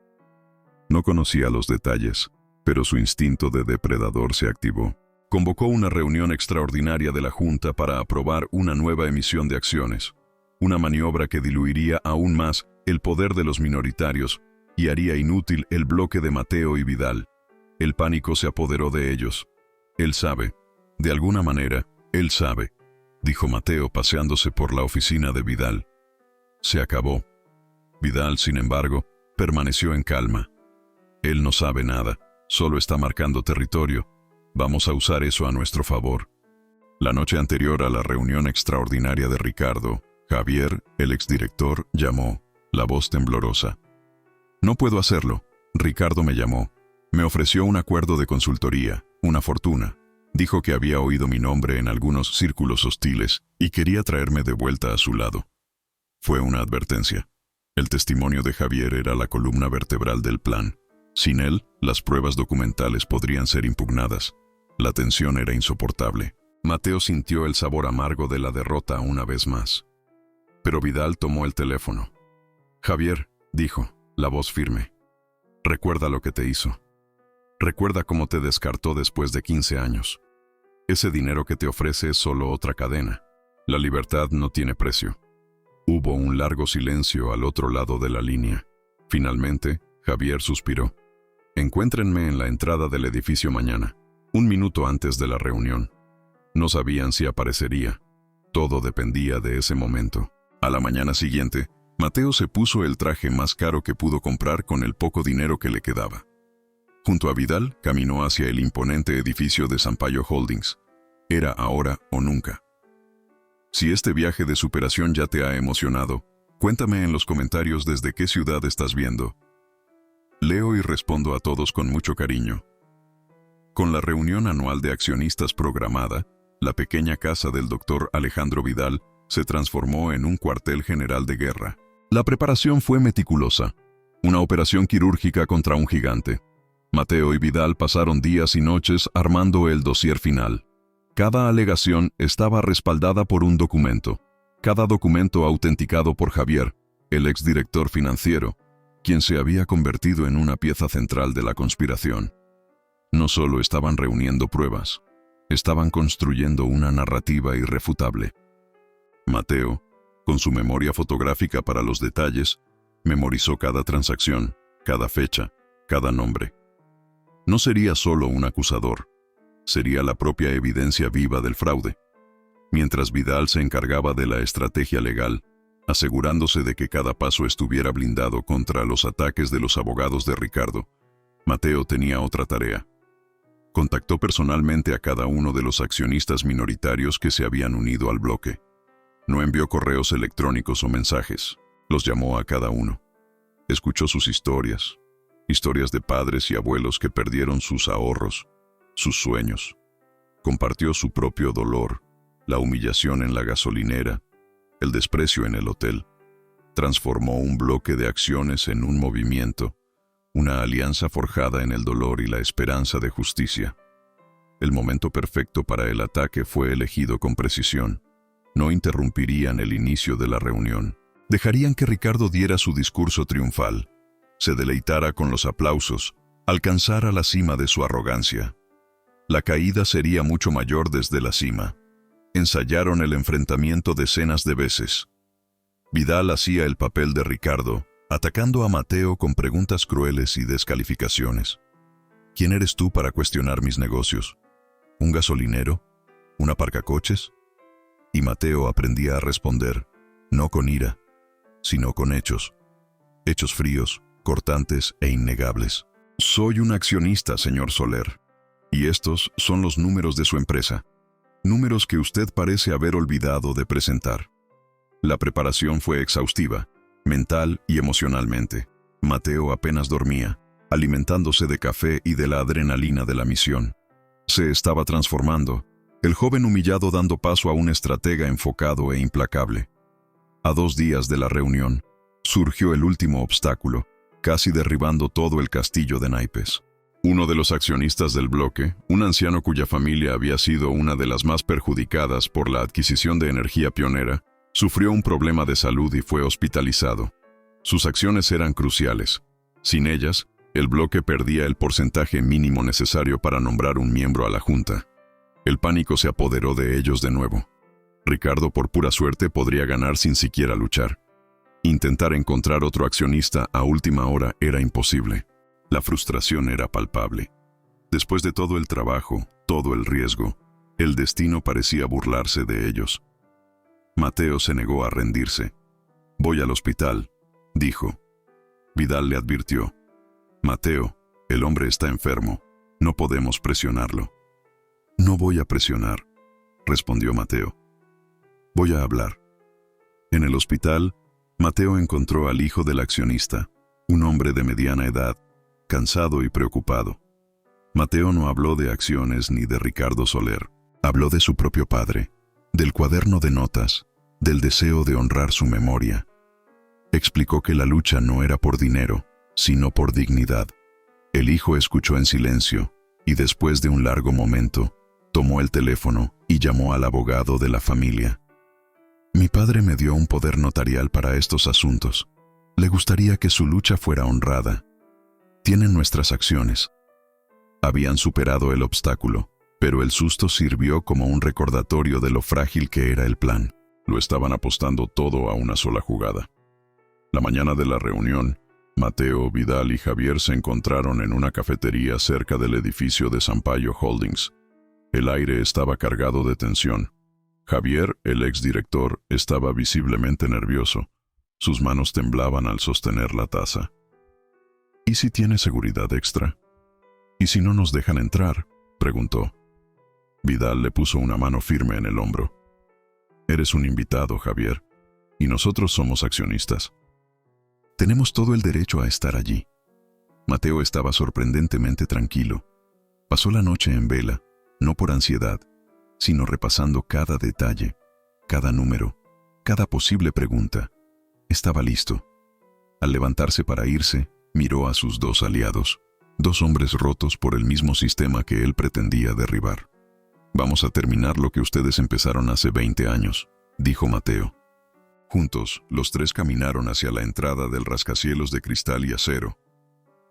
No conocía los detalles, pero su instinto de depredador se activó. Convocó una reunión extraordinaria de la Junta para aprobar una nueva emisión de acciones, una maniobra que diluiría aún más el poder de los minoritarios y haría inútil el bloque de Mateo y Vidal. El pánico se apoderó de ellos. «Él sabe. De alguna manera, él sabe», dijo Mateo paseándose por la oficina de Vidal. Se acabó. Vidal, sin embargo, permaneció en calma. «Él no sabe nada, solo está marcando territorio. Vamos a usar eso a nuestro favor». La noche anterior a la reunión extraordinaria de Ricardo, Javier, el exdirector, llamó, la voz temblorosa. «No puedo hacerlo. Ricardo me llamó. Me ofreció un acuerdo de consultoría, una fortuna. Dijo que había oído mi nombre en algunos círculos hostiles y quería traerme de vuelta a su lado». Fue una advertencia. El testimonio de Javier era la columna vertebral del plan. Sin él, las pruebas documentales podrían ser impugnadas. La tensión era insoportable. Mateo sintió el sabor amargo de la derrota una vez más. Pero Vidal tomó el teléfono. «Javier», dijo, la voz firme. «Recuerda lo que te hizo. Recuerda cómo te descartó después de 15 años. Ese dinero que te ofrece es solo otra cadena. La libertad no tiene precio». Hubo un largo silencio al otro lado de la línea. Finalmente, Javier suspiró. Encuéntrenme en la entrada del edificio mañana, 1 minuto antes de la reunión. No sabían si aparecería. Todo dependía de ese momento. A la mañana siguiente, Mateo se puso el traje más caro que pudo comprar con el poco dinero que le quedaba. Junto a Vidal, caminó hacia el imponente edificio de Sampaio Holdings. Era ahora o nunca. Si este viaje de superación ya te ha emocionado, cuéntame en los comentarios desde qué ciudad estás viendo. Leo y respondo a todos con mucho cariño. Con la reunión anual de accionistas programada, la pequeña casa del Dr. Alejandro Vidal se transformó en un cuartel general de guerra. La preparación fue meticulosa, una operación quirúrgica contra un gigante. Mateo y Vidal pasaron días y noches armando el dossier final. Cada alegación estaba respaldada por un documento, cada documento autenticado por Javier, el exdirector financiero, quien se había convertido en una pieza central de la conspiración. No solo estaban reuniendo pruebas, estaban construyendo una narrativa irrefutable. Mateo, con su memoria fotográfica para los detalles, memorizó cada transacción, cada fecha, cada nombre. No sería solo un acusador, sería la propia evidencia viva del fraude. Mientras Vidal se encargaba de la estrategia legal, asegurándose de que cada paso estuviera blindado contra los ataques de los abogados de Ricardo, Mateo tenía otra tarea. Contactó personalmente a cada uno de los accionistas minoritarios que se habían unido al bloque. No envió correos electrónicos o mensajes, los llamó a cada uno. Escuchó sus historias de padres y abuelos que perdieron sus ahorros, sus sueños. Compartió su propio dolor, la humillación en la gasolinera, el desprecio en el hotel. Transformó un bloque de acciones en un movimiento, una alianza forjada en el dolor y la esperanza de justicia. El momento perfecto para el ataque fue elegido con precisión. No interrumpirían el inicio de la reunión. Dejarían que Ricardo diera su discurso triunfal, se deleitara con los aplausos, alcanzara la cima de su arrogancia. La caída sería mucho mayor desde la cima. Ensayaron el enfrentamiento decenas de veces. Vidal hacía el papel de Ricardo, atacando a Mateo con preguntas crueles y descalificaciones. ¿Quién eres tú para cuestionar mis negocios? ¿Un gasolinero? ¿Un aparcacoches? Y Mateo aprendía a responder, no con ira, sino con hechos. Hechos fríos, cortantes e innegables. Soy un accionista, señor Soler. Y estos son los números de su empresa. Números que usted parece haber olvidado de presentar. La preparación fue exhaustiva, mental y emocionalmente. Mateo apenas dormía, alimentándose de café y de la adrenalina de la misión. Se estaba transformando, el joven humillado dando paso a un estratega enfocado e implacable. A 2 días de la reunión, surgió el último obstáculo, casi derribando todo el castillo de naipes. Uno de los accionistas del bloque, un anciano cuya familia había sido una de las más perjudicadas por la adquisición de energía pionera, sufrió un problema de salud y fue hospitalizado. Sus acciones eran cruciales. Sin ellas, el bloque perdía el porcentaje mínimo necesario para nombrar un miembro a la junta. El pánico se apoderó de ellos de nuevo. Ricardo, por pura suerte, podría ganar sin siquiera luchar. Intentar encontrar otro accionista a última hora era imposible. La frustración era palpable. Después de todo el trabajo, todo el riesgo, el destino parecía burlarse de ellos. Mateo se negó a rendirse. «Voy al hospital», dijo. Vidal le advirtió. «Mateo, el hombre está enfermo. No podemos presionarlo». «No voy a presionar», respondió Mateo. «Voy a hablar». En el hospital, Mateo encontró al hijo del accionista, un hombre de mediana edad, cansado y preocupado. Mateo no habló de acciones ni de Ricardo Soler. Habló de su propio padre, del cuaderno de notas, del deseo de honrar su memoria. Explicó que la lucha no era por dinero, sino por dignidad. El hijo escuchó en silencio y después de un largo momento, tomó el teléfono y llamó al abogado de la familia. «Mi padre me dio un poder notarial para estos asuntos. Le gustaría que su lucha fuera honrada. Tienen nuestras acciones». Habían superado el obstáculo, pero el susto sirvió como un recordatorio de lo frágil que era el plan. Lo estaban apostando todo a una sola jugada. La mañana de la reunión, Mateo, Vidal y Javier se encontraron en una cafetería cerca del edificio de Sampaio Holdings. El aire estaba cargado de tensión. Javier, el exdirector, estaba visiblemente nervioso. Sus manos temblaban al sostener la taza. ¿Y si tiene seguridad extra? ¿Y si no nos dejan entrar?, preguntó. Vidal le puso una mano firme en el hombro. Eres un invitado, Javier, y nosotros somos accionistas. Tenemos todo el derecho a estar allí. Mateo estaba sorprendentemente tranquilo. Pasó la noche en vela, no por ansiedad, sino repasando cada detalle, cada número, cada posible pregunta. Estaba listo. Al levantarse para irse, miró a sus dos aliados, dos hombres rotos por el mismo sistema que él pretendía derribar. Vamos a terminar lo que ustedes empezaron hace 20 años, dijo Mateo. Juntos, los tres caminaron hacia la entrada del rascacielos de cristal y acero,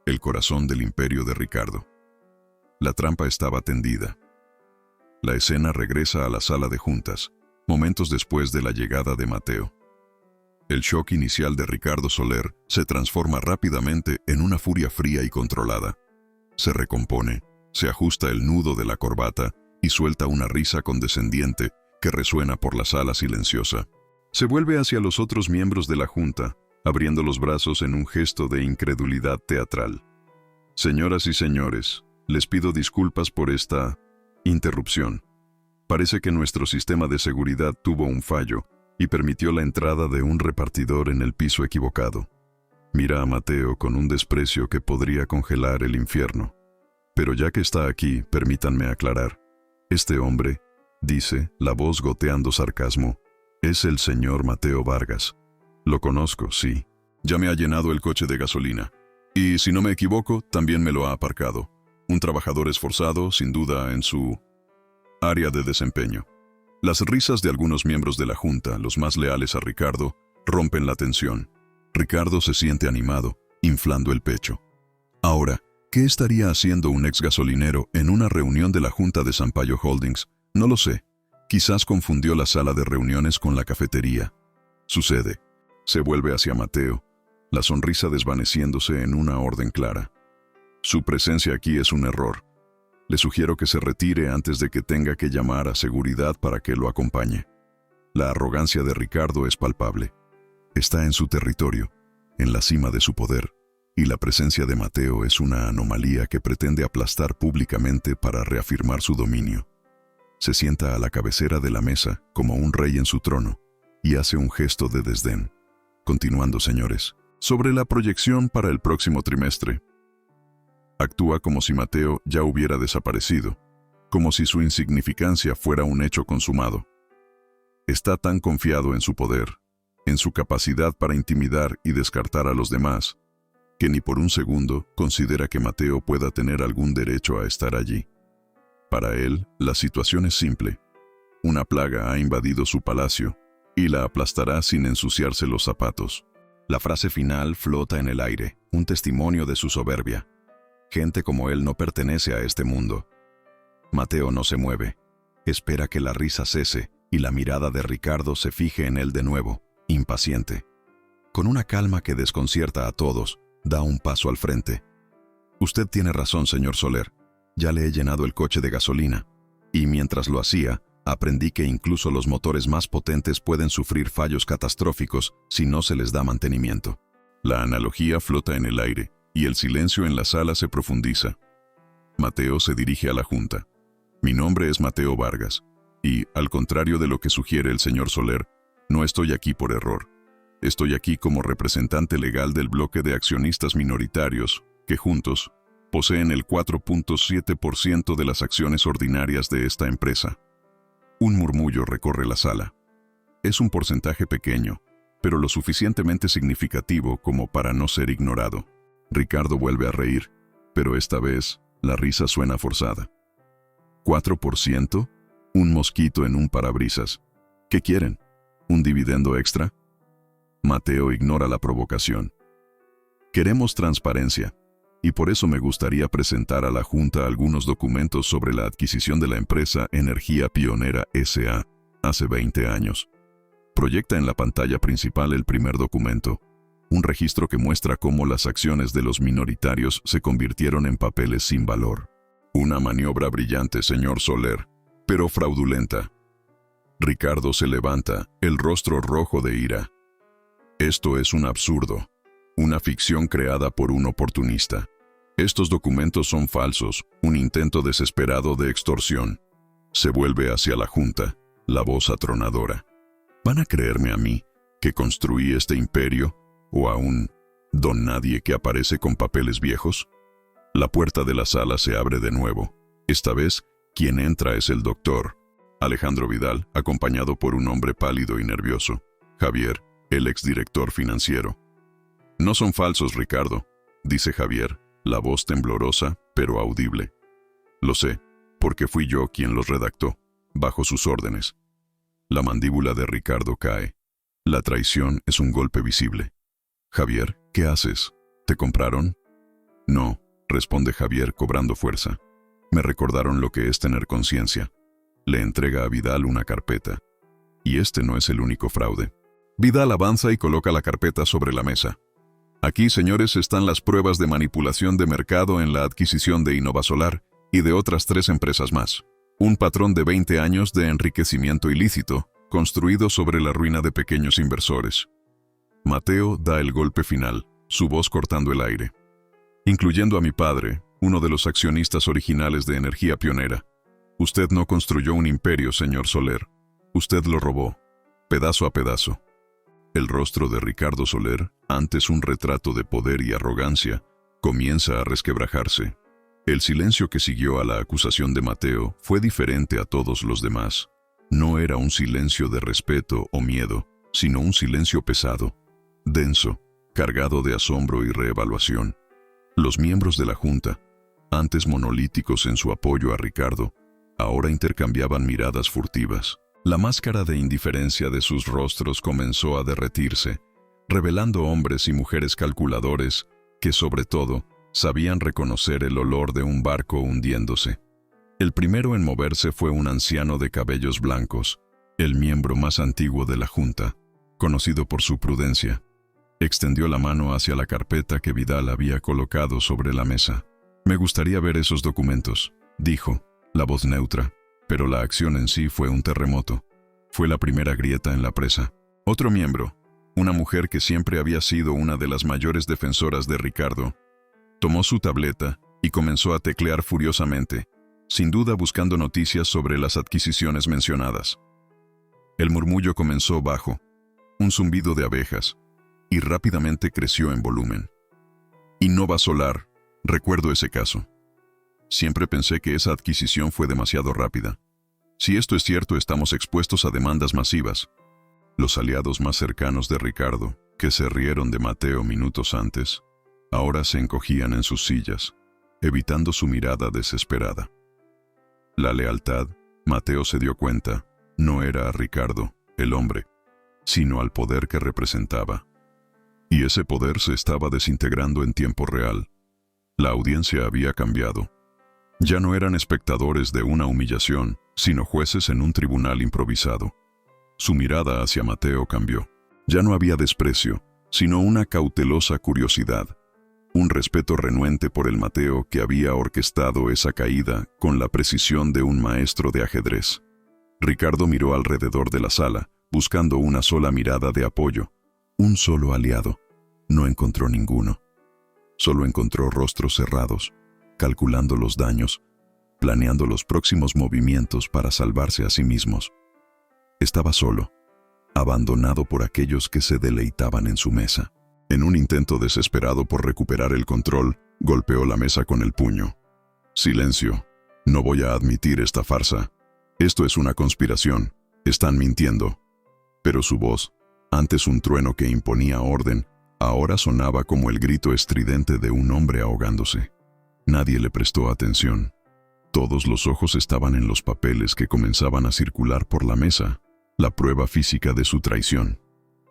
el corazón del imperio de Ricardo. La trampa estaba tendida. La escena regresa a la sala de juntas, momentos después de la llegada de Mateo. El shock inicial de Ricardo Soler se transforma rápidamente en una furia fría y controlada. Se recompone, se ajusta el nudo de la corbata y suelta una risa condescendiente que resuena por la sala silenciosa. Se vuelve hacia los otros miembros de la junta, abriendo los brazos en un gesto de incredulidad teatral. Señoras y señores, les pido disculpas por esta interrupción. Parece que nuestro sistema de seguridad tuvo un fallo y permitió la entrada de un repartidor en el piso equivocado. Mira a Mateo con un desprecio que podría congelar el infierno. Pero ya que está aquí, permítanme aclarar. Este hombre, dice, la voz goteando sarcasmo, es el señor Mateo Vargas. Lo conozco, sí. Ya me ha llenado el coche de gasolina. Y si no me equivoco, también me lo ha aparcado. Un trabajador esforzado, sin duda, en su área de desempeño. Las risas de algunos miembros de la junta, los más leales a Ricardo, rompen la tensión. Ricardo se siente animado, inflando el pecho. Ahora, ¿qué estaría haciendo un ex gasolinero en una reunión de la junta de Sampaio Holdings? No lo sé. Quizás confundió la sala de reuniones con la cafetería. Sucede. Se vuelve hacia Mateo, la sonrisa desvaneciéndose en una orden clara. Su presencia aquí es un error. Le sugiero que se retire antes de que tenga que llamar a seguridad para que lo acompañe. La arrogancia de Ricardo es palpable. Está en su territorio, en la cima de su poder, y la presencia de Mateo es una anomalía que pretende aplastar públicamente para reafirmar su dominio. Se sienta a la cabecera de la mesa como un rey en su trono y hace un gesto de desdén. Continuando, señores, sobre la proyección para el próximo trimestre. Actúa como si Mateo ya hubiera desaparecido, como si su insignificancia fuera un hecho consumado. Está tan confiado en su poder, en su capacidad para intimidar y descartar a los demás, que ni por un segundo considera que Mateo pueda tener algún derecho a estar allí. Para él, la situación es simple. Una plaga ha invadido su palacio y la aplastará sin ensuciarse los zapatos. La frase final flota en el aire, un testimonio de su soberbia. Gente como él no pertenece a este mundo. Mateo no se mueve. Espera que la risa cese y la mirada de Ricardo se fije en él de nuevo, impaciente. Con una calma que desconcierta a todos, da un paso al frente. Usted tiene razón, señor Soler. Ya le he llenado el coche de gasolina. Y mientras lo hacía, aprendí que incluso los motores más potentes pueden sufrir fallos catastróficos si no se les da mantenimiento. La analogía flota en el aire, y el silencio en la sala se profundiza. Mateo se dirige a la junta. Mi nombre es Mateo Vargas, y, al contrario de lo que sugiere el señor Soler, no estoy aquí por error. Estoy aquí como representante legal del bloque de accionistas minoritarios, que juntos poseen el 4.7% de las acciones ordinarias de esta empresa. Un murmullo recorre la sala. Es un porcentaje pequeño, pero lo suficientemente significativo como para no ser ignorado. Ricardo vuelve a reír, pero esta vez la risa suena forzada. ¿4%? Un mosquito en un parabrisas. ¿Qué quieren? ¿Un dividendo extra? Mateo ignora la provocación. Queremos transparencia, y por eso me gustaría presentar a la Junta algunos documentos sobre la adquisición de la empresa Energía Pionera S.A. hace 20 años. Proyecta en la pantalla principal el primer documento. un registro que muestra cómo las acciones de los minoritarios se convirtieron en papeles sin valor. Una maniobra brillante, señor Soler, pero fraudulenta. Ricardo se levanta, el rostro rojo de ira. Esto es un absurdo, una ficción creada por un oportunista. Estos documentos son falsos, un intento desesperado de extorsión. Se vuelve hacia la Junta, la voz atronadora. ¿Van a creerme a mí, que construí este imperio, o a un don nadie que aparece con papeles viejos? La puerta de la sala se abre de nuevo. Esta vez, quien entra es el doctor Alejandro Vidal, acompañado por un hombre pálido y nervioso, Javier, el exdirector financiero. No son falsos, Ricardo, dice Javier, la voz temblorosa, pero audible. Lo sé, porque fui yo quien los redactó, bajo sus órdenes. La mandíbula de Ricardo cae. La traición es un golpe visible. Javier, ¿qué haces? ¿Te compraron? No, responde Javier cobrando fuerza. Me recordaron lo que es tener conciencia. Le entrega a Vidal una carpeta. Y este no es el único fraude. Vidal avanza y coloca la carpeta sobre la mesa. Aquí, señores, están las pruebas de manipulación de mercado en la adquisición de Innovasolar y de otras 3 empresas más. Un patrón de 20 años de enriquecimiento ilícito, construido sobre la ruina de pequeños inversores. Mateo da el golpe final, su voz cortando el aire. Incluyendo a mi padre, uno de los accionistas originales de Energía Pionera. Usted no construyó un imperio, señor Soler. Usted lo robó, pedazo a pedazo. El rostro de Ricardo Soler, antes un retrato de poder y arrogancia, comienza a resquebrajarse. El silencio que siguió a la acusación de Mateo fue diferente a todos los demás. No era un silencio de respeto o miedo, sino un silencio pesado, denso, cargado de asombro y reevaluación. Los miembros de la Junta, antes monolíticos en su apoyo a Ricardo, ahora intercambiaban miradas furtivas. La máscara de indiferencia de sus rostros comenzó a derretirse, revelando hombres y mujeres calculadores que, sobre todo, sabían reconocer el olor de un barco hundiéndose. El primero en moverse fue un anciano de cabellos blancos, el miembro más antiguo de la Junta, conocido por su prudencia. Extendió la mano hacia la carpeta que Vidal había colocado sobre la mesa. «Me gustaría ver esos documentos», dijo, la voz neutra, pero la acción en sí fue un terremoto. Fue la primera grieta en la presa. Otro miembro, una mujer que siempre había sido una de las mayores defensoras de Ricardo, tomó su tableta y comenzó a teclear furiosamente, sin duda buscando noticias sobre las adquisiciones mencionadas. El murmullo comenzó bajo, un zumbido de abejas, y rápidamente creció en volumen. Innovasolar, recuerdo ese caso. Siempre pensé que esa adquisición fue demasiado rápida. Si esto es cierto, estamos expuestos a demandas masivas. Los aliados más cercanos de Ricardo, que se rieron de Mateo minutos antes, ahora se encogían en sus sillas, evitando su mirada desesperada. La lealtad, Mateo se dio cuenta, no era a Ricardo, el hombre, sino al poder que representaba. Y ese poder se estaba desintegrando en tiempo real. La audiencia había cambiado. Ya no eran espectadores de una humillación, sino jueces en un tribunal improvisado. Su mirada hacia Mateo cambió. Ya no había desprecio, sino una cautelosa curiosidad. Un respeto renuente por el Mateo que había orquestado esa caída con la precisión de un maestro de ajedrez. Ricardo miró alrededor de la sala, buscando una sola mirada de apoyo, un solo aliado. No encontró ninguno. Solo encontró rostros cerrados, calculando los daños, planeando los próximos movimientos para salvarse a sí mismos. Estaba solo, abandonado por aquellos que se deleitaban en su mesa. En un intento desesperado por recuperar el control, golpeó la mesa con el puño. «Silencio. No voy a admitir esta farsa. Esto es una conspiración. Están mintiendo». Pero su voz, antes un trueno que imponía orden, ahora sonaba como el grito estridente de un hombre ahogándose. Nadie le prestó atención. Todos los ojos estaban en los papeles que comenzaban a circular por la mesa, la prueba física de su traición.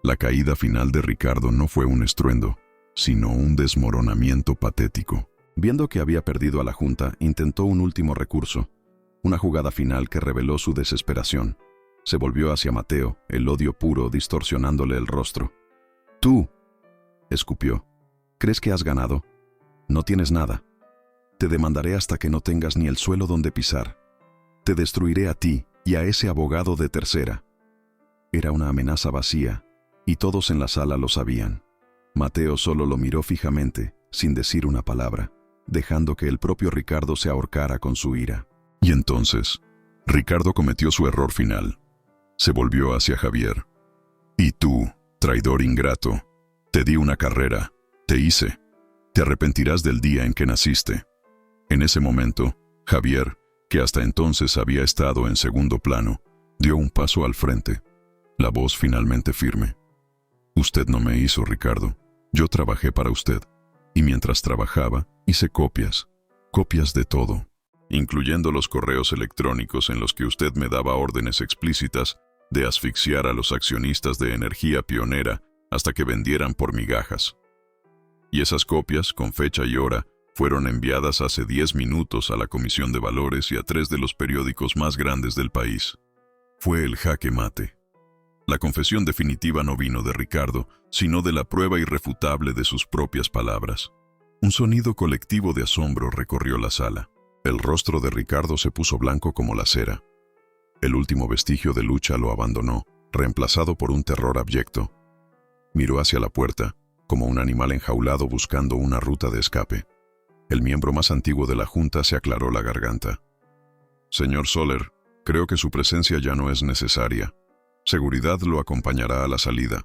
La caída final de Ricardo no fue un estruendo, sino un desmoronamiento patético. Viendo que había perdido a la Junta, intentó un último recurso, una jugada final que reveló su desesperación. Se volvió hacia Mateo, el odio puro distorsionándole el rostro. «Tú, escupió. ¿Crees que has ganado? No tienes nada. Te demandaré hasta que no tengas ni el suelo donde pisar. Te destruiré a ti y a ese abogado de tercera. Era una amenaza vacía, y todos en la sala lo sabían. Mateo solo lo miró fijamente, sin decir una palabra, dejando que el propio Ricardo se ahorcara con su ira. Y entonces, Ricardo cometió su error final. Se volvió hacia Javier. Y tú, traidor ingrato, te di una carrera, te hice. Te arrepentirás del día en que naciste. En ese momento, Javier, que hasta entonces había estado en segundo plano, dio un paso al frente, la voz finalmente firme. Usted no me hizo, Ricardo. Yo trabajé para usted. Y mientras trabajaba, hice copias de todo, incluyendo los correos electrónicos en los que usted me daba órdenes explícitas de asfixiar a los accionistas de Energía Pionera hasta que vendieran por migajas. Y esas copias, con fecha y hora, fueron enviadas hace 10 minutos a la Comisión de Valores y a 3 de los periódicos más grandes del país. Fue el jaque mate. La confesión definitiva no vino de Ricardo, sino de la prueba irrefutable de sus propias palabras. Un sonido colectivo de asombro recorrió la sala. El rostro de Ricardo se puso blanco como la cera. El último vestigio de lucha lo abandonó, reemplazado por un terror abyecto. Miró hacia la puerta, como un animal enjaulado buscando una ruta de escape. El miembro más antiguo de la Junta se aclaró la garganta. Señor Soler, creo que su presencia ya no es necesaria. Seguridad lo acompañará a la salida.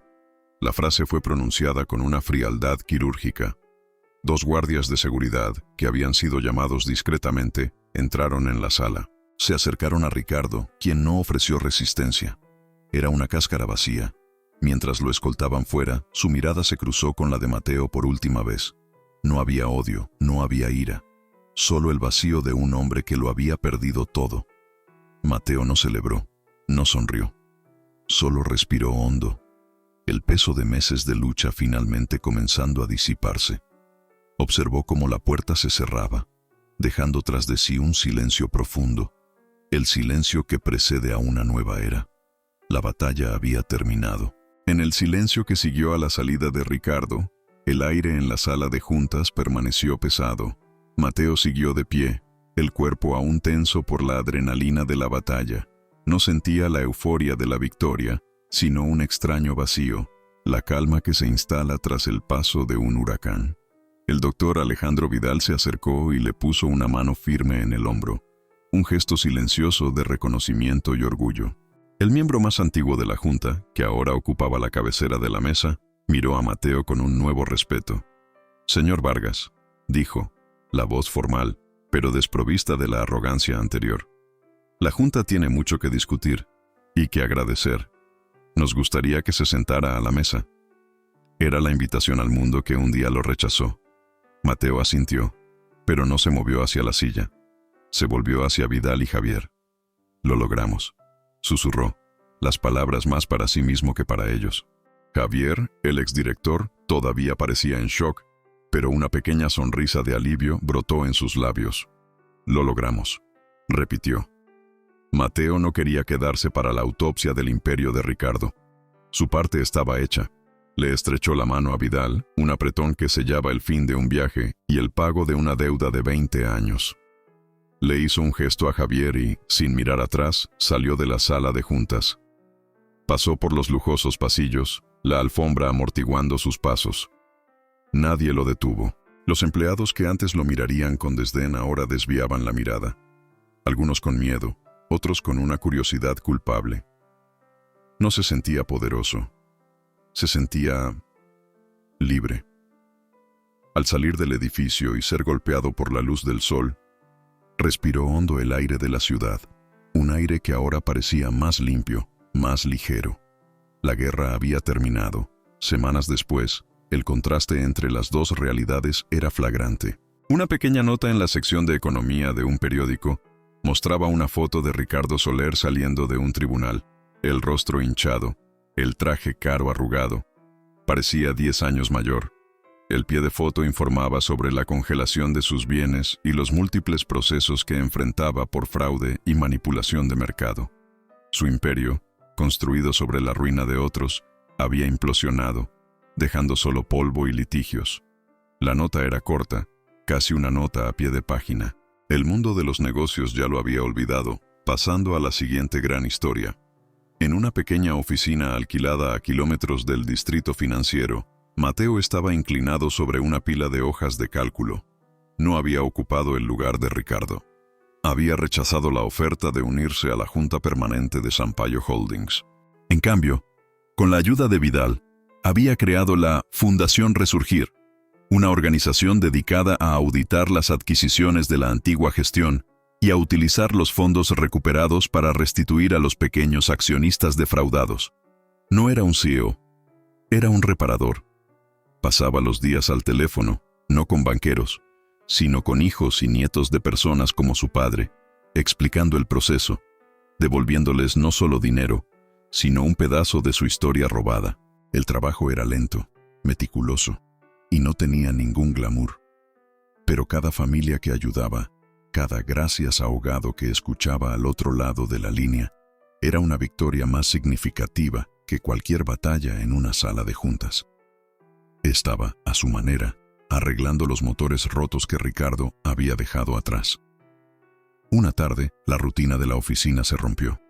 La frase fue pronunciada con una frialdad quirúrgica. 2 guardias de seguridad, que habían sido llamados discretamente, entraron en la sala. Se acercaron a Ricardo, quien no ofreció resistencia. Era una cáscara vacía. Mientras lo escoltaban fuera, su mirada se cruzó con la de Mateo por última vez. No había odio, no había ira. Solo el vacío de un hombre que lo había perdido todo. Mateo no celebró, no sonrió. Solo respiró hondo. El peso de meses de lucha finalmente comenzando a disiparse. Observó cómo la puerta se cerraba, dejando tras de sí un silencio profundo. El silencio que precede a una nueva era. La batalla había terminado. En el silencio que siguió a la salida de Ricardo, el aire en la sala de juntas permaneció pesado. Mateo siguió de pie, el cuerpo aún tenso por la adrenalina de la batalla. No sentía la euforia de la victoria, sino un extraño vacío, la calma que se instala tras el paso de un huracán. El doctor Alejandro Vidal se acercó y le puso una mano firme en el hombro, un gesto silencioso de reconocimiento y orgullo. El miembro más antiguo de la Junta, que ahora ocupaba la cabecera de la mesa, miró a Mateo con un nuevo respeto. «Señor Vargas», dijo, la voz formal, pero desprovista de la arrogancia anterior. «La Junta tiene mucho que discutir y que agradecer. Nos gustaría que se sentara a la mesa». Era la invitación al mundo que un día lo rechazó. Mateo asintió, pero no se movió hacia la silla. Se volvió hacia Vidal y Javier. «Lo logramos», susurró, las palabras más para sí mismo que para ellos. Javier, el exdirector, todavía parecía en shock, pero una pequeña sonrisa de alivio brotó en sus labios. «Lo logramos», repitió. Mateo no quería quedarse para la autopsia del imperio de Ricardo. Su parte estaba hecha. Le estrechó la mano a Vidal, un apretón que sellaba el fin de un viaje y el pago de una deuda de 20 años. Le hizo un gesto a Javier y, sin mirar atrás, salió de la sala de juntas. Pasó por los lujosos pasillos, la alfombra amortiguando sus pasos. Nadie lo detuvo. Los empleados que antes lo mirarían con desdén ahora desviaban la mirada. Algunos con miedo, otros con una curiosidad culpable. No se sentía poderoso. Se sentía libre. Al salir del edificio y ser golpeado por la luz del sol, respiró hondo el aire de la ciudad, un aire que ahora parecía más limpio, más ligero. La guerra había terminado. Semanas después, el contraste entre las dos realidades era flagrante. Una pequeña nota en la sección de economía de un periódico mostraba una foto de Ricardo Soler saliendo de un tribunal, el rostro hinchado, el traje caro arrugado. Parecía 10 años mayor. El pie de foto informaba sobre la congelación de sus bienes y los múltiples procesos que enfrentaba por fraude y manipulación de mercado. Su imperio, construido sobre la ruina de otros, había implosionado. dejando solo polvo y litigios. La nota era corta, casi una nota a pie de página. El mundo de los negocios ya lo había olvidado, pasando a la siguiente gran historia. En una pequeña oficina alquilada a kilómetros del distrito financiero, Mateo estaba inclinado sobre una pila de hojas de cálculo. No había ocupado el lugar de Ricardo. Había rechazado la oferta de unirse a la Junta Permanente de Sampaio Holdings. En cambio, con la ayuda de Vidal, había creado la Fundación Resurgir, una organización dedicada a auditar las adquisiciones de la antigua gestión y a utilizar los fondos recuperados para restituir a los pequeños accionistas defraudados. No era un CEO, era un reparador. Pasaba los días al teléfono, no con banqueros, sino con hijos y nietos de personas como su padre, explicando el proceso, devolviéndoles no solo dinero, sino un pedazo de su historia robada. El trabajo era lento, meticuloso, y no tenía ningún glamour. Pero cada familia que ayudaba, cada gracias ahogado que escuchaba al otro lado de la línea, era una victoria más significativa que cualquier batalla en una sala de juntas. Estaba, a su manera, arreglando los motores rotos que Ricardo había dejado atrás. Una tarde, la rutina de la oficina se rompió.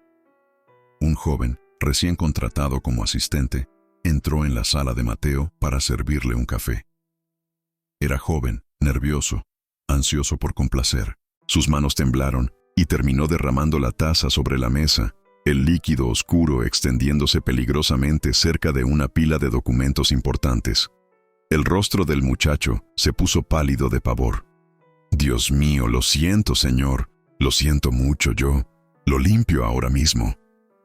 Un joven, recién contratado como asistente, entró en la sala de Mateo para servirle un café. Era joven, nervioso, ansioso por complacer. Sus manos temblaron y terminó derramando la taza sobre la mesa, el líquido oscuro extendiéndose peligrosamente cerca de una pila de documentos importantes. El rostro del muchacho se puso pálido de pavor. «Dios mío, lo siento, señor. Lo siento mucho yo. Lo limpio ahora mismo»,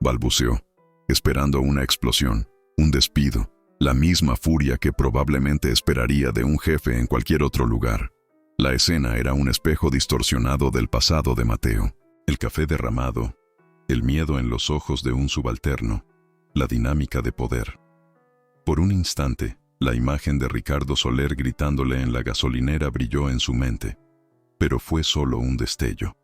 balbuceó, esperando una explosión, un despido, la misma furia que probablemente esperaría de un jefe en cualquier otro lugar. La escena era un espejo distorsionado del pasado de Mateo. El café derramado, el miedo en los ojos de un subalterno, la dinámica de poder. Por un instante, la imagen de Ricardo Soler gritándole en la gasolinera brilló en su mente, pero fue solo un destello.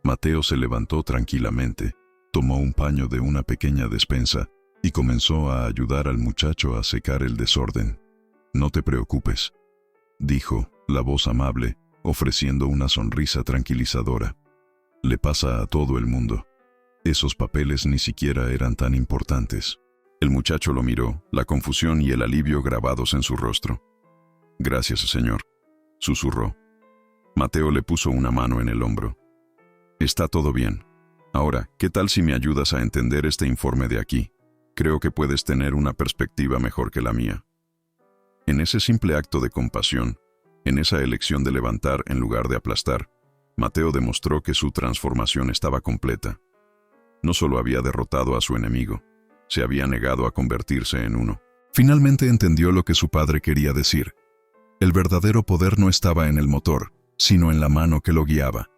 Mateo se levantó tranquilamente, tomó un paño de una pequeña despensa y comenzó a ayudar al muchacho a secar el desorden. «No te preocupes», dijo, la voz amable, ofreciendo una sonrisa tranquilizadora. «Le pasa a todo el mundo. Esos papeles ni siquiera eran tan importantes». El muchacho lo miró, la confusión y el alivio grabados en su rostro. «Gracias, señor», susurró. Mateo le puso una mano en el hombro. «Está todo bien. Ahora, ¿qué tal si me ayudas a entender este informe de aquí? Creo que puedes tener una perspectiva mejor que la mía». En ese simple acto de compasión, en esa elección de levantar en lugar de aplastar, Mateo demostró que su transformación estaba completa. No solo había derrotado a su enemigo, se había negado a convertirse en uno. Finalmente entendió lo que su padre quería decir. El verdadero poder no estaba en el motor, sino en la mano que lo guiaba.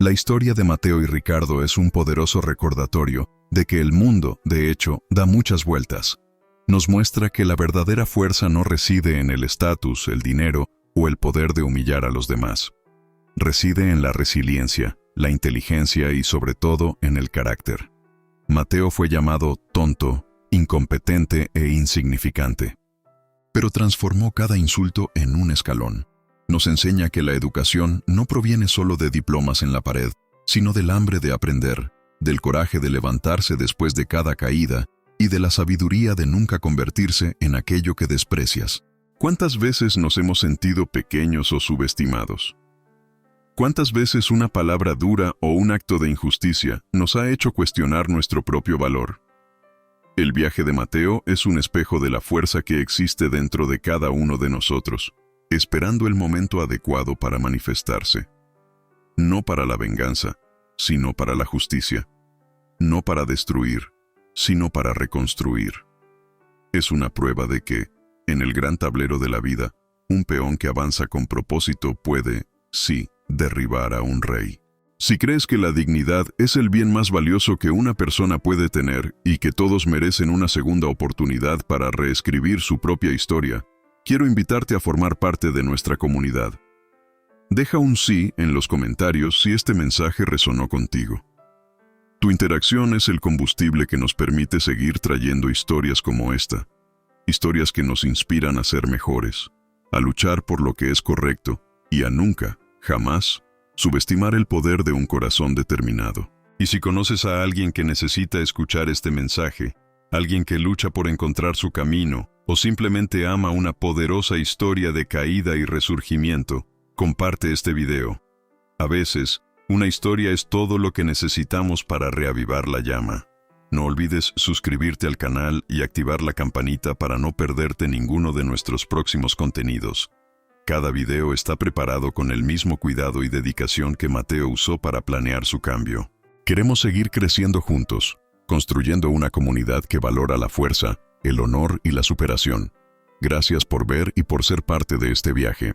La historia de Mateo y Ricardo es un poderoso recordatorio de que el mundo, de hecho, da muchas vueltas. Nos muestra que la verdadera fuerza no reside en el estatus, el dinero o el poder de humillar a los demás. Reside en la resiliencia, la inteligencia y sobre todo en el carácter. Mateo fue llamado tonto, incompetente e insignificante. Pero transformó cada insulto en un escalón. Nos enseña que la educación no proviene solo de diplomas en la pared, sino del hambre de aprender, del coraje de levantarse después de cada caída y de la sabiduría de nunca convertirse en aquello que desprecias. ¿Cuántas veces nos hemos sentido pequeños o subestimados? ¿Cuántas veces una palabra dura o un acto de injusticia nos ha hecho cuestionar nuestro propio valor? El viaje de Mateo es un espejo de la fuerza que existe dentro de cada uno de nosotros, esperando el momento adecuado para manifestarse. No para la venganza, sino para la justicia. No para destruir, sino para reconstruir. Es una prueba de que, en el gran tablero de la vida, un peón que avanza con propósito puede, sí, derribar a un rey. Si crees que la dignidad es el bien más valioso que una persona puede tener y que todos merecen una segunda oportunidad para reescribir su propia historia, quiero invitarte a formar parte de nuestra comunidad. Deja un sí en los comentarios si este mensaje resonó contigo. Tu interacción es el combustible que nos permite seguir trayendo historias como esta. Historias que nos inspiran a ser mejores, a luchar por lo que es correcto y a nunca, jamás, subestimar el poder de un corazón determinado. Y si conoces a alguien que necesita escuchar este mensaje, alguien que lucha por encontrar su camino o simplemente ama una poderosa historia de caída y resurgimiento, comparte este video. A veces, una historia es todo lo que necesitamos para reavivar la llama. No olvides suscribirte al canal y activar la campanita para no perderte ninguno de nuestros próximos contenidos. Cada video está preparado con el mismo cuidado y dedicación que Mateo usó para planear su cambio. Queremos seguir creciendo juntos, construyendo una comunidad que valora la fuerza, el honor y la superación. Gracias por ver y por ser parte de este viaje.